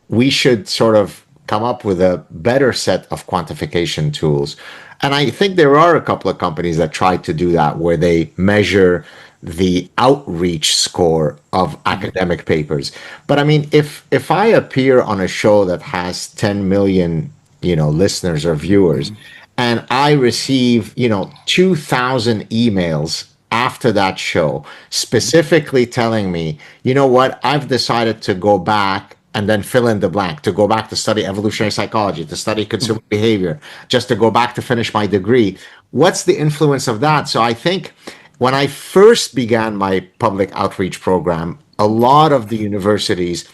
we should sort of come up with a better set of quantification tools. And I think there are a couple of companies that try to do that, where they measure the outreach score of academic papers. But I mean, if I appear on a show that has 10 million, listeners or viewers, and I receive, 2,000 emails after that show, specifically telling me, you know what, I've decided to go back and then fill in the blank, to go back to study evolutionary psychology, to study consumer behavior, just to go back to finish my degree. What's the influence of that? So I think when I first began my public outreach program, a lot of the universities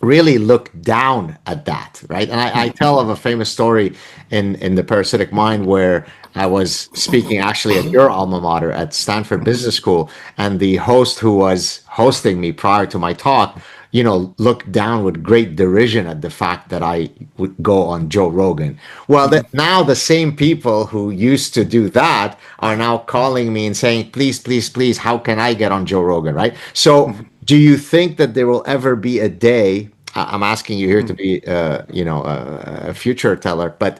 really look down at that, right? And I tell of a famous story in the Parasitic Mind where I was speaking actually at your alma mater at Stanford Business School, and the host who was hosting me prior to my talk, looked down with great derision at the fact that I would go on Joe Rogan. Well, now the same people who used to do that are now calling me and saying, please, please, please, how can I get on Joe Rogan, right? So do you think that there will ever be a day, I'm asking you here to be, a future teller, but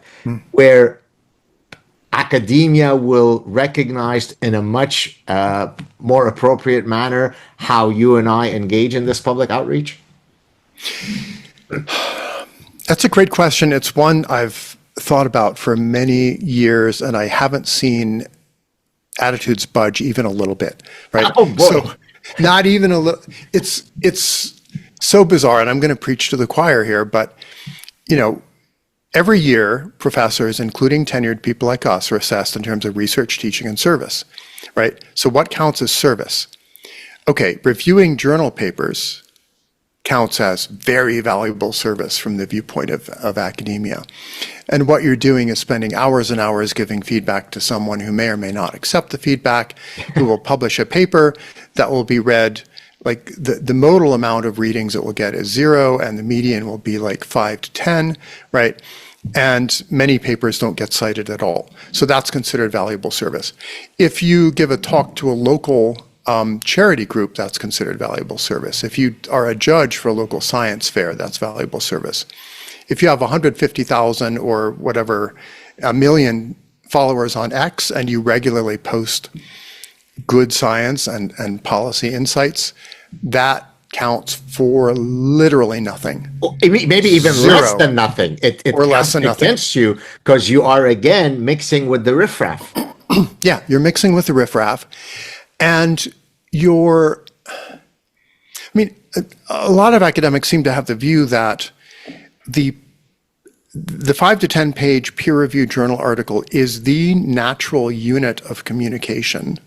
where academia will recognize in a much more appropriate manner how you and I engage in this public outreach? That's a great question. It's one I've thought about for many years, and I haven't seen attitudes budge even a little bit, right? Oh, boy. So not even a little. It's so bizarre, and I'm going to preach to the choir here, but every year professors, including tenured people like us, are assessed in terms of research, teaching, and service, right? So what counts as service? Okay, reviewing journal papers counts as very valuable service from the viewpoint of academia. And what you're doing is spending hours and hours giving feedback to someone who may or may not accept the feedback, who will publish a paper that will be read. Like the modal amount of readings it will get is 0, and the median will be like 5 to 10, right? And many papers don't get cited at all. So that's considered valuable service. If you give a talk to a local charity group, that's considered valuable service. If you are a judge for a local science fair, that's valuable service. If you have 150,000 or whatever, a million followers on X, and you regularly post good science and policy insights, that counts for literally nothing. Maybe even 0. less than nothing. It Or less than nothing. against you because you are again mixing with the riffraff. Yeah, you're mixing with the riffraff, and I mean, a lot of academics seem to have the view that the the 5 to 10 page peer-reviewed journal article is the natural unit of communication.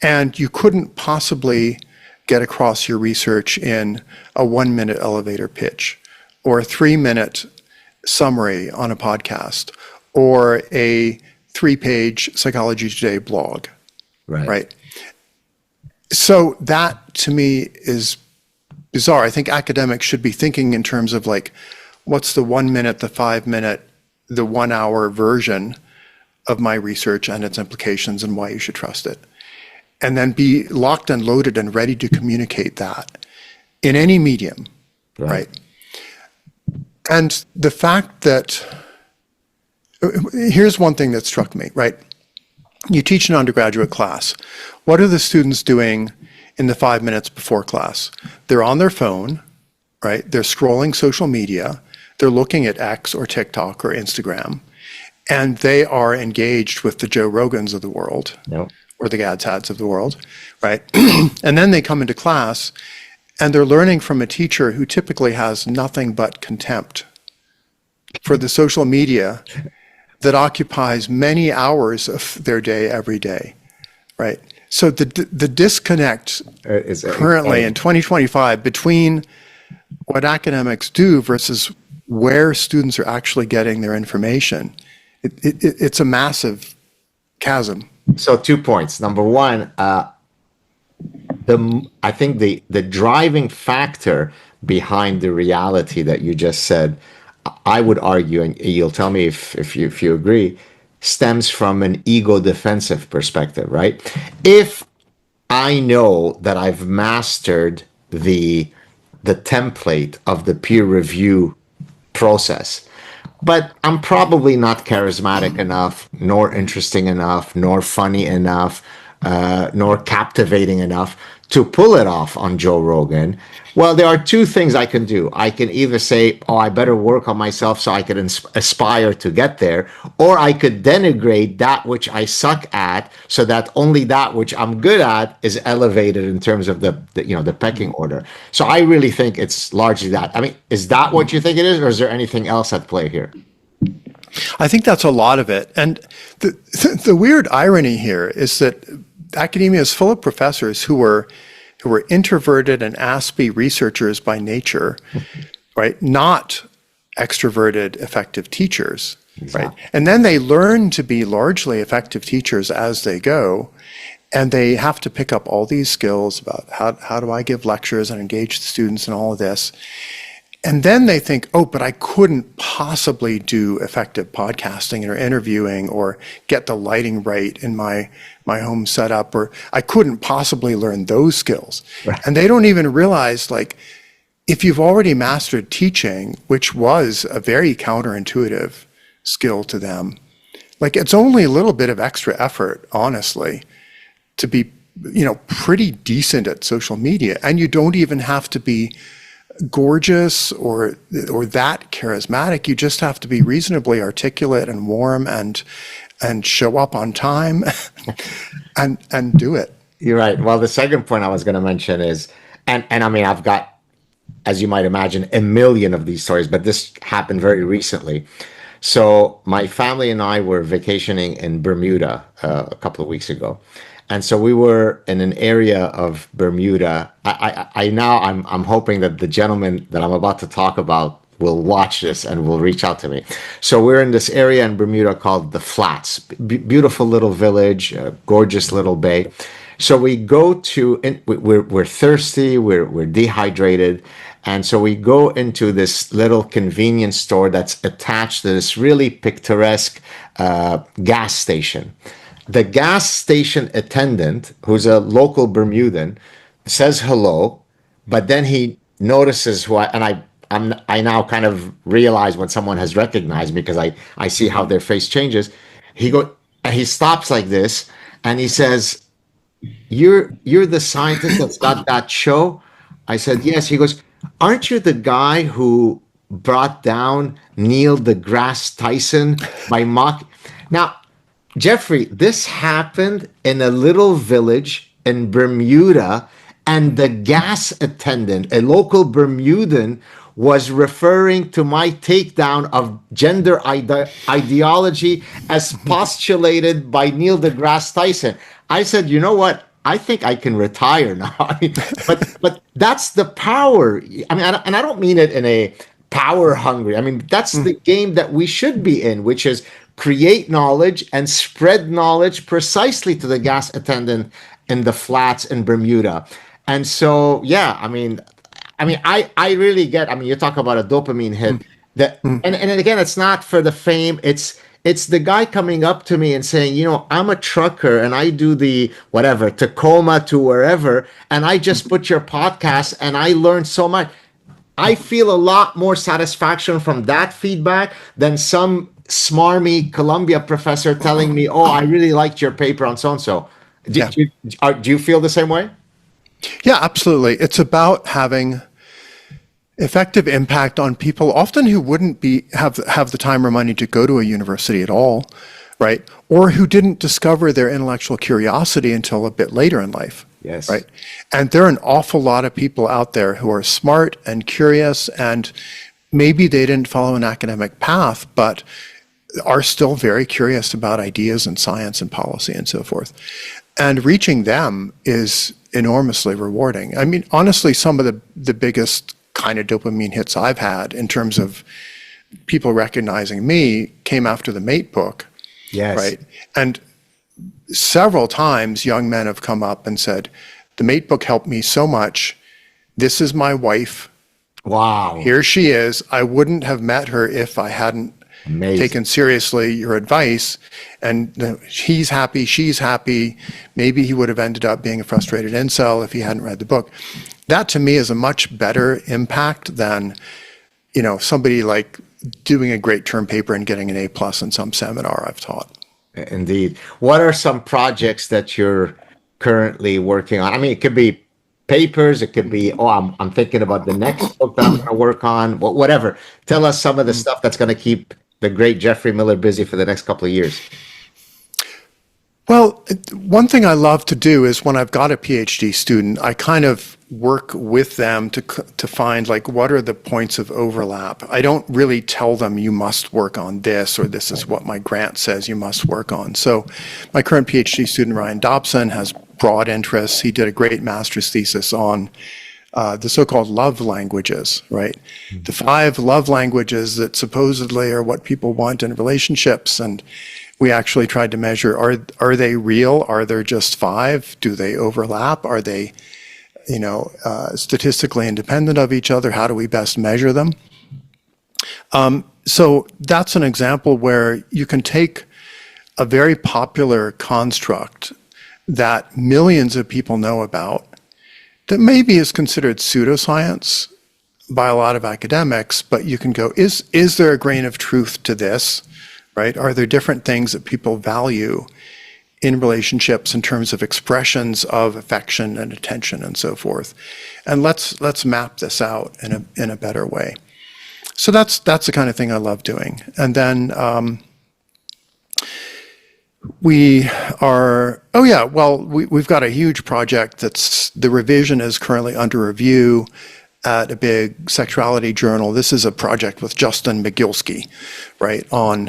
And you couldn't possibly get across your research in a 1-minute elevator pitch or a 3-minute summary on a podcast or a 3-page Psychology Today blog, right? So that to me is bizarre. I think academics should be thinking in terms of like, what's the 1 minute, the 5-minute, the 1 hour version of my research and its implications and why you should trust it. And then be locked and loaded and ready to communicate that in any medium, right? And the fact that, here's one thing that struck me, right? You teach an undergraduate class. What are the students doing in the 5 minutes before class? They're on their phone, right? They're scrolling social media. They're looking at X or TikTok or Instagram, and they are engaged with the Joe Rogans of the world. Or the Saads of the world, right? And then they come into class and they're learning from a teacher who typically has nothing but contempt for the social media that occupies many hours of their day every day, right? So the disconnect is currently in 2025 between what academics do versus where students are actually getting their information, it's a massive chasm. So 2 points. Number one, I think the driving factor behind the reality that you just said, I would argue, and you'll tell me if you agree, stems from an ego defensive perspective, right? If I know that I've mastered the template of the peer review process, but I'm probably not charismatic enough, nor interesting enough, nor funny enough, nor captivating enough to pull it off on Joe Rogan. Well, there are two things I can do. I can either say, oh, I better work on myself so I can aspire to get there, or I could denigrate that which I suck at so that only that which I'm good at is elevated in terms of the pecking order. So I really think it's largely that. I mean, is that what you think it is, or is there anything else at play here? I think that's a lot of it. And the weird irony here is that academia is full of professors who were introverted and aspy researchers by nature, right? Not extroverted, effective teachers, right? And then they learn to be largely effective teachers as they go, and they have to pick up all these skills about how do I give lectures and engage the students and all of this. And then they think, oh, but I couldn't possibly do effective podcasting or interviewing or get the lighting right in my home setup, or I couldn't possibly learn those skills. Right. And they don't even realize, like, if you've already mastered teaching, which was a very counterintuitive skill to them, like, it's only a little bit of extra effort, honestly, to be, pretty decent at social media. And you don't even have to be gorgeous or that charismatic. You just have to be reasonably articulate and warm and show up on time and do it. You're right. Well, the second point I was going to mention is, and I mean, I've got, as you might imagine, a million of these stories, but this happened very recently. So my family and I were vacationing in Bermuda a couple of weeks ago. And so we were in an area of Bermuda. I'm hoping that the gentleman that I'm about to talk about will watch this and will reach out to me. So we're in this area in Bermuda called the Flats, beautiful little village, gorgeous little bay. So we go to, we're thirsty, we're dehydrated. And so we go into this little convenience store that's attached to this really picturesque gas station. The gas station attendant, who's a local Bermudan, says hello, but then he notices who I now kind of realize when someone has recognized me because I see how their face changes. He stops like this and he says, You're the scientist that's got that show? I said, yes. He goes, aren't you the guy who brought down Neil deGrasse Tyson by mock? Now, Geoffrey, this happened in a little village in Bermuda, And the gas attendant, a local Bermudan, was referring to my takedown of gender ideology as postulated by Neil deGrasse Tyson. I said, you know what? I think I can retire now. I mean, but that's the power. I mean, and I don't mean it in a power hungry. I mean, that's the game that we should be in, which is create knowledge and spread knowledge precisely to the gas attendant in the flats in Bermuda. And so, yeah, I really get. I mean, you talk about a dopamine hit. That, and again, it's not for the fame. It's the guy coming up to me and saying, you know, I'm a trucker and I do the whatever Tacoma to wherever, and I just put your podcast and I learned so much. I feel a lot more satisfaction from that feedback than some smarmy Columbia professor telling me, "Oh, I really liked your paper on so and so." Yeah. Do you feel the same way? Yeah, absolutely. It's about having effective impact on people, often who wouldn't have the time or money to go to a university at all, right? Or who didn't discover their intellectual curiosity until a bit later in life. Yes. Right. And there are an awful lot of people out there who are smart and curious, and maybe they didn't follow an academic path, but are still very curious about ideas and science and policy and so forth. And reaching them is enormously rewarding. I mean, honestly, some of the biggest kind of dopamine hits I've had in terms of people recognizing me came after the Mate book. Yes. Right. And several times young men have come up and said, the Mate book helped me so much. This is my wife. Wow. Here she is. I wouldn't have met her if I hadn't taken seriously your advice. And he's happy, she's happy. Maybe he would have ended up being a frustrated incel if he hadn't read the book. That to me is a much better impact than, you know, somebody like doing a great term paper and getting an A+ in some seminar I've taught. Indeed. What are some projects that you're currently working on? I mean, it could be papers, it could be, I'm thinking about the next book that I'm going to work on, whatever. Tell us some of the stuff that's going to keep the great Geoffrey Miller busy for the next couple of years. Well, one thing I love to do is when I've got a PhD student, I kind of work with them to find like what are the points of overlap. I don't really tell them you must work on this or this is what my grant says you must work on. So my current PhD student, Ryan Dobson, has broad interests. He did a great master's thesis on the so-called love languages, right? The 5 love languages that supposedly are what people want in relationships. And we actually tried to measure, are they real? Are there just 5? Do they overlap? Are they, statistically independent of each other? How do we best measure them? So that's an example where you can take a very popular construct that millions of people know about that maybe is considered pseudoscience by a lot of academics, but you can go, is there a grain of truth to this, right? Are there different things that people value in relationships in terms of expressions of affection and attention and so forth? And let's map this out in a better way. So that's the kind of thing I love doing. And then we've got a huge project the revision is currently under review at a big sexuality journal. This is a project with Justin McGilsky, right, on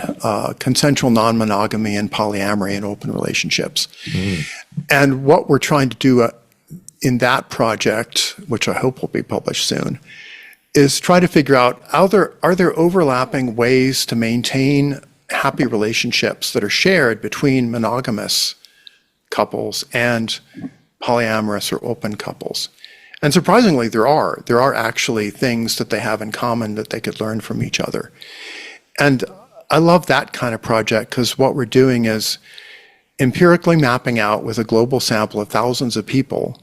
consensual non-monogamy and polyamory in open relationships. And what we're trying to do in that project, which I hope will be published soon, is try to figure out, are there overlapping ways to maintain happy relationships that are shared between monogamous couples and polyamorous or open couples? And surprisingly, there are actually things that they have in common that they could learn from each other. And I love that kind of project because what we're doing is empirically mapping out with a global sample of thousands of people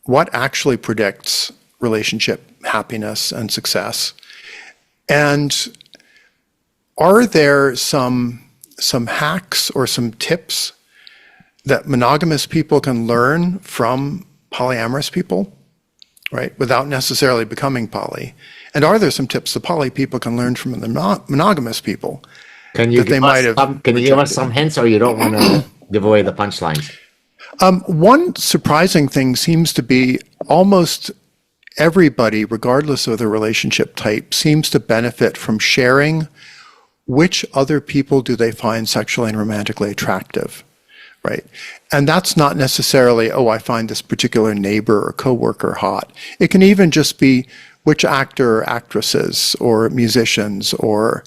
what actually predicts relationship happiness and success. And are there some hacks or some tips that monogamous people can learn from polyamorous people, right, without necessarily becoming poly? And are there some tips the poly people can learn from the monogamous people? Can you give us some hints, or you don't want to give away the punchlines? One surprising thing seems to be almost everybody, regardless of the relationship type, seems to benefit from sharing which other people do they find sexually and romantically attractive, right? And that's not necessarily, oh, I find this particular neighbor or coworker hot. It can even just be which actor or actresses or musicians or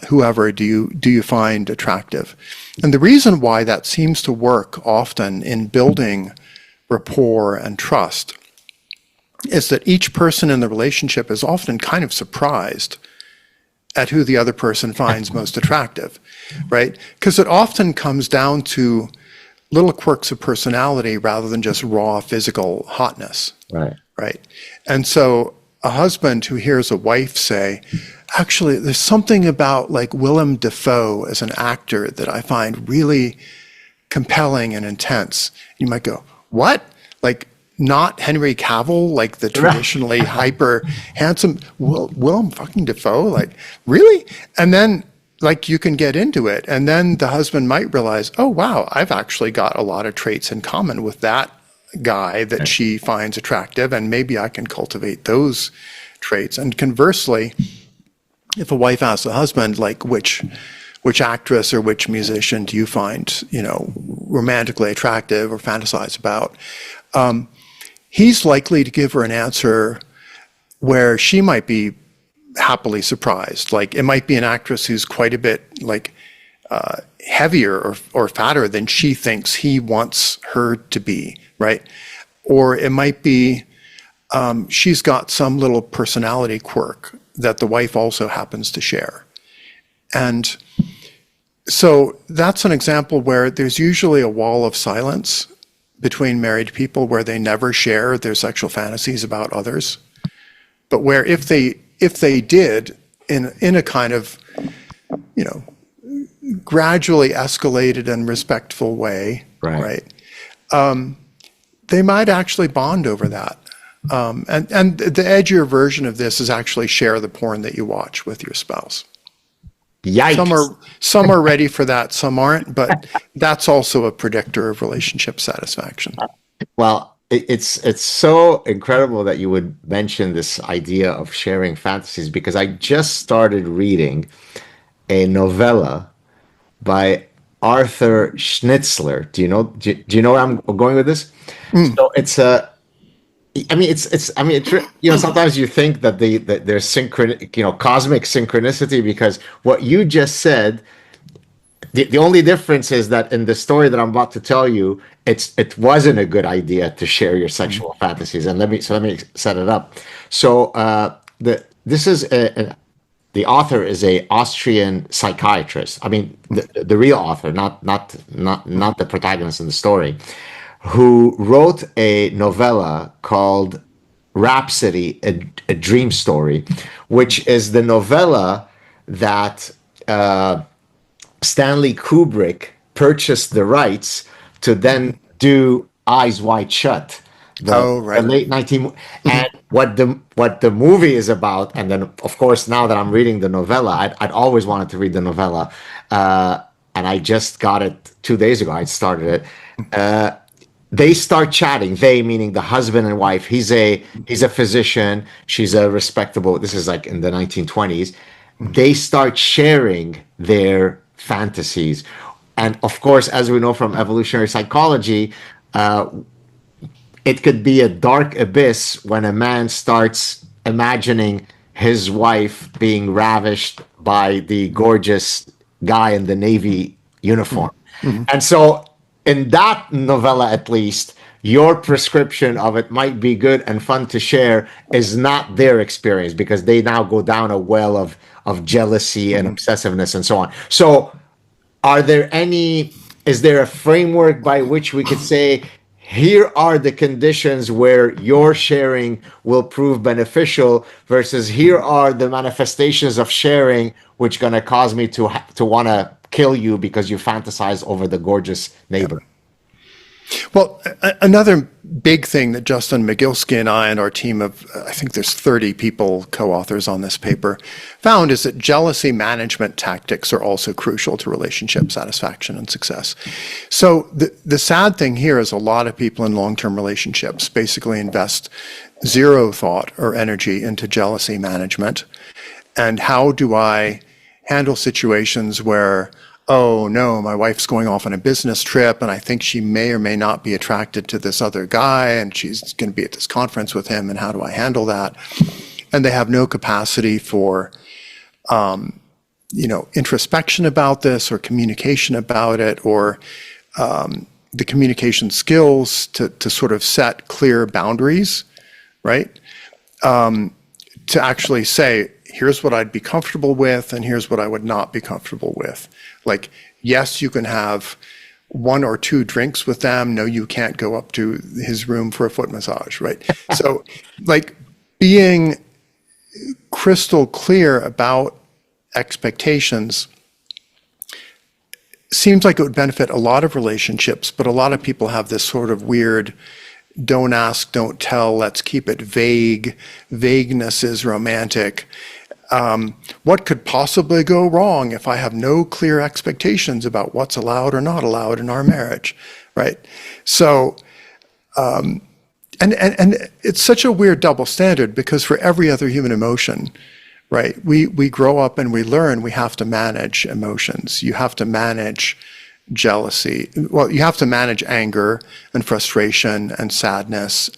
whoever do you find attractive. And the reason why that seems to work often in building rapport and trust is that each person in the relationship is often kind of surprised at who the other person finds most attractive, right? Because it often comes down to little quirks of personality rather than just raw physical hotness, Right. right? And so a husband who hears a wife say, actually, there's something about like Willem Dafoe as an actor that I find really compelling and intense. You might go, what? Like, not Henry Cavill, like the traditionally hyper handsome Willem fucking Dafoe, like really? And then like you can get into it, and then the husband might realize, oh wow, I've actually got a lot of traits in common with that guy that she finds attractive, and maybe I can cultivate those traits. And conversely, if a wife asks a husband, like which actress or which musician do you find, romantically attractive or fantasize about, he's likely to give her an answer where she might be happily surprised. Like it might be an actress who's quite a bit like heavier or fatter than she thinks he wants her to be, right? Or it might be she's got some little personality quirk that the wife also happens to share. And so that's an example where there's usually a wall of silence between married people where they never share their sexual fantasies about others. But where if they did in a kind of, gradually escalated and respectful way, right? They might actually bond over that. And the edgier version of this is actually share the porn that you watch with your spouse. Yikes. Some are ready for that, some aren't, but that's also a predictor of relationship satisfaction. Well, it's so incredible that you would mention this idea of sharing fantasies, because I just started reading a novella by Arthur Schnitzler. Do you know where I'm going with this? So it's sometimes you think that there's cosmic synchronicity, because what you just said, the only difference is that in the story that I'm about to tell you, it wasn't a good idea to share your sexual fantasies. And let me set it up. So the author is a Austrian psychiatrist. I mean, the real author, not the protagonist in the story, who wrote a novella called Rhapsody, a Dream Story, which is the novella that Stanley Kubrick purchased the rights to then do Eyes Wide Shut. The late 19 and what the movie is about. And then of course, now that I'm reading the novella, I'd always wanted to read the novella, and I just got it 2 days ago. I started it. They start chatting, they meaning the husband and wife. He's a physician, she's a respectable, this is like in the 1920s. They start sharing their fantasies. And of course, as we know from evolutionary psychology, it could be a dark abyss when a man starts imagining his wife being ravished by the gorgeous guy in the Navy uniform. And so in that novella, at least, your prescription of it might be good and fun to share is not their experience, because they now go down a well of jealousy and obsessiveness and so on. So is there a framework by which we could say, here are the conditions where your sharing will prove beneficial, versus here are the manifestations of sharing which going to cause me to want to kill you because you fantasize over the gorgeous neighbor? Well, another big thing that Justin McGilsky and I and our team of, I think there's 30 people, co-authors on this paper, found is that jealousy management tactics are also crucial to relationship satisfaction and success. So the sad thing here is a lot of people in long-term relationships basically invest zero thought or energy into jealousy management. And how do I handle situations where, oh no, my wife's going off on a business trip and I think she may or may not be attracted to this other guy and she's going to be at this conference with him, and how do I handle that? And they have no capacity for, introspection about this or communication about it, or the communication skills to sort of set clear boundaries, right? To actually say, here's what I'd be comfortable with and here's what I would not be comfortable with. Like, yes, you can have 1 or 2 drinks with them. No, you can't go up to his room for a foot massage, right? So, like, being crystal clear about expectations seems like it would benefit a lot of relationships, but a lot of people have this sort of weird don't ask, don't tell, let's keep it vague. Vagueness is romantic. What could possibly go wrong if I have no clear expectations about what's allowed or not allowed in our marriage, right? So, and it's such a weird double standard, because for every other human emotion, right, we grow up and we learn we have to manage emotions. You have to manage jealousy. Well, you have to manage anger and frustration and sadness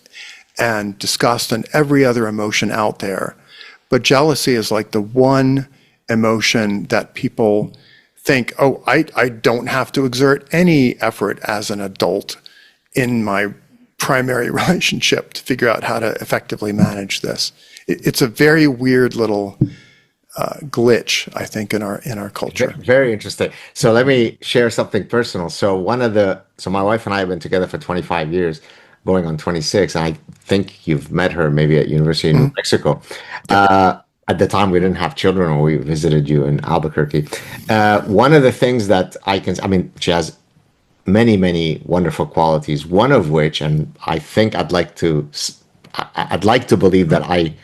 and disgust and every other emotion out there. But jealousy is like the one emotion that people think, oh, I don't have to exert any effort as an adult in my primary relationship to figure out how to effectively manage this. It's a very weird little glitch, I think, in our culture. Very interesting. So let me share something personal. So my wife and I have been together for 25 years, going on 26. And I think you've met her maybe at University of New Mexico. At the time, we didn't have children, or we visited you in Albuquerque. One of the things that she has many, many wonderful qualities. One of which, and I think I'd like to believe that I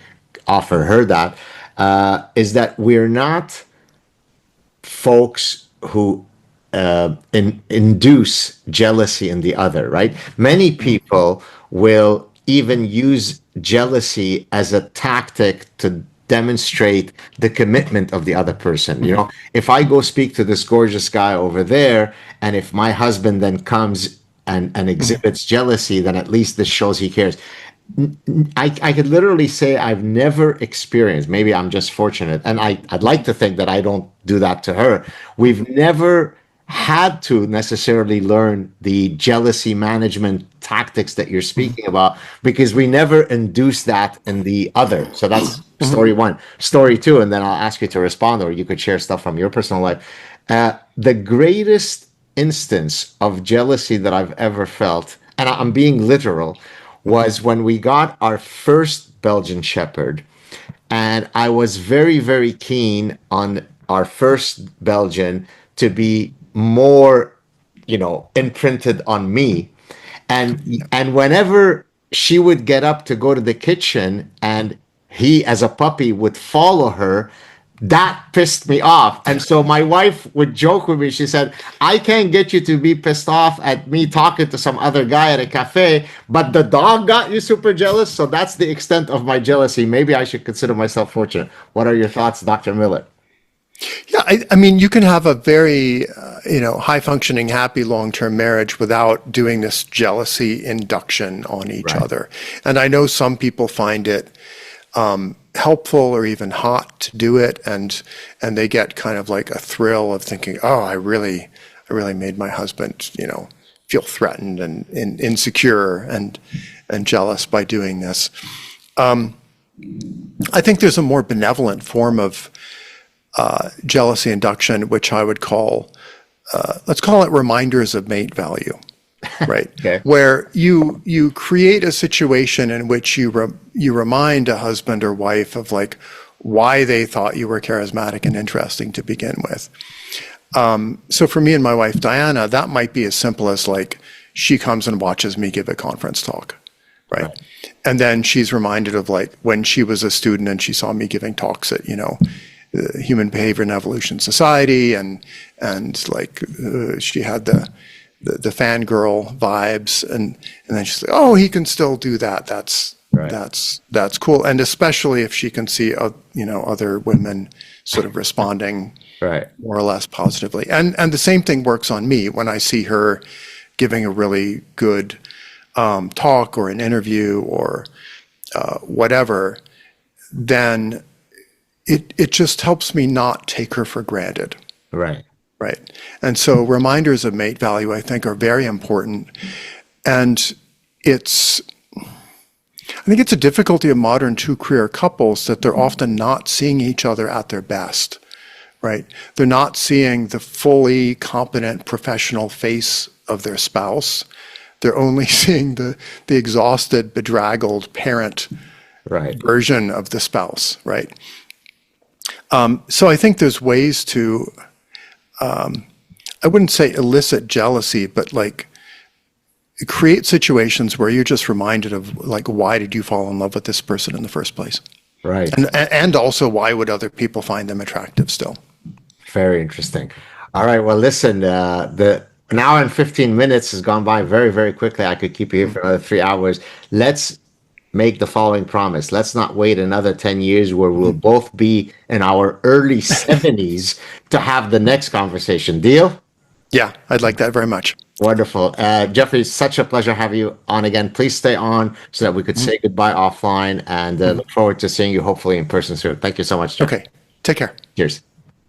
offer her that, is that we're not folks who induce jealousy in the other, right? Many people will even use jealousy as a tactic to demonstrate the commitment of the other person. You know, if I go speak to this gorgeous guy over there, and if my husband then comes and exhibits jealousy, then at least this shows he cares. I could literally say I've never experienced, maybe I'm just fortunate, and I'd like to think that I don't do that to her. We've never had to necessarily learn the jealousy management tactics that you're speaking about, because we never induce that in the other. So that's story one. Story two, and then I'll ask you to respond, or you could share stuff from your personal life. The greatest instance of jealousy that I've ever felt, and I'm being literal, was when we got our first Belgian Shepherd. And I was very, very keen on our first Belgian to be more, imprinted on me. And whenever she would get up to go to the kitchen and he, as a puppy, would follow her, that pissed me off. And so my wife would joke with me. She said, I can't get you to be pissed off at me talking to some other guy at a cafe, but the dog got you super jealous. So that's the extent of my jealousy. Maybe I should consider myself fortunate. What are your thoughts, Dr. Miller? Yeah, I mean, you can have a very, high-functioning, happy long-term marriage without doing this jealousy induction on each other. And I know some people find it helpful or even hot to do it, and they get kind of like a thrill of thinking, oh, I really made my husband, feel threatened and insecure and jealous by doing this. I think there's a more benevolent form of jealousy induction, which I would call, let's call it reminders of mate value, right? Okay. Where you create a situation in which you remind a husband or wife of like why they thought you were charismatic and interesting to begin with. So for me and my wife Diana, that might be as simple as like she comes and watches me give a conference talk, right? Right. And then she's reminded of like when she was a student and she saw me giving talks at, the Human Behavior and Evolution Society, and like she had the fangirl vibes, and then she's like, oh, he can still do that. Right. That's cool, and especially if she can see other women sort of responding Right. more or less positively, and the same thing works on me when I see her giving a really good talk or an interview or whatever. Then it just helps me not take her for granted. Right. Right. And so reminders of mate value, I think, are very important. And I think it's a difficulty of modern two-career couples that they're often not seeing each other at their best, right? They're not seeing the fully competent professional face of their spouse. They're only seeing the exhausted, bedraggled parent Right. version of the spouse, right? So I think there's ways to, I wouldn't say elicit jealousy, but like create situations where you're just reminded of like, why did you fall in love with this person in the first place? Right. And also, why would other people find them attractive still? Very interesting. All right. Well, listen, the an hour and 15 minutes has gone by very, very quickly. I could keep you here for another 3 hours. Let's make the following promise. Let's not wait another 10 years where we'll both be in our early 70s to have the next conversation. Deal? Yeah, I'd like that very much. Wonderful. Geoffrey, such a pleasure having you on again. Please stay on so that we could say goodbye offline, and look forward to seeing you hopefully in person soon. Thank you so much, Geoffrey. Okay, take care. Cheers.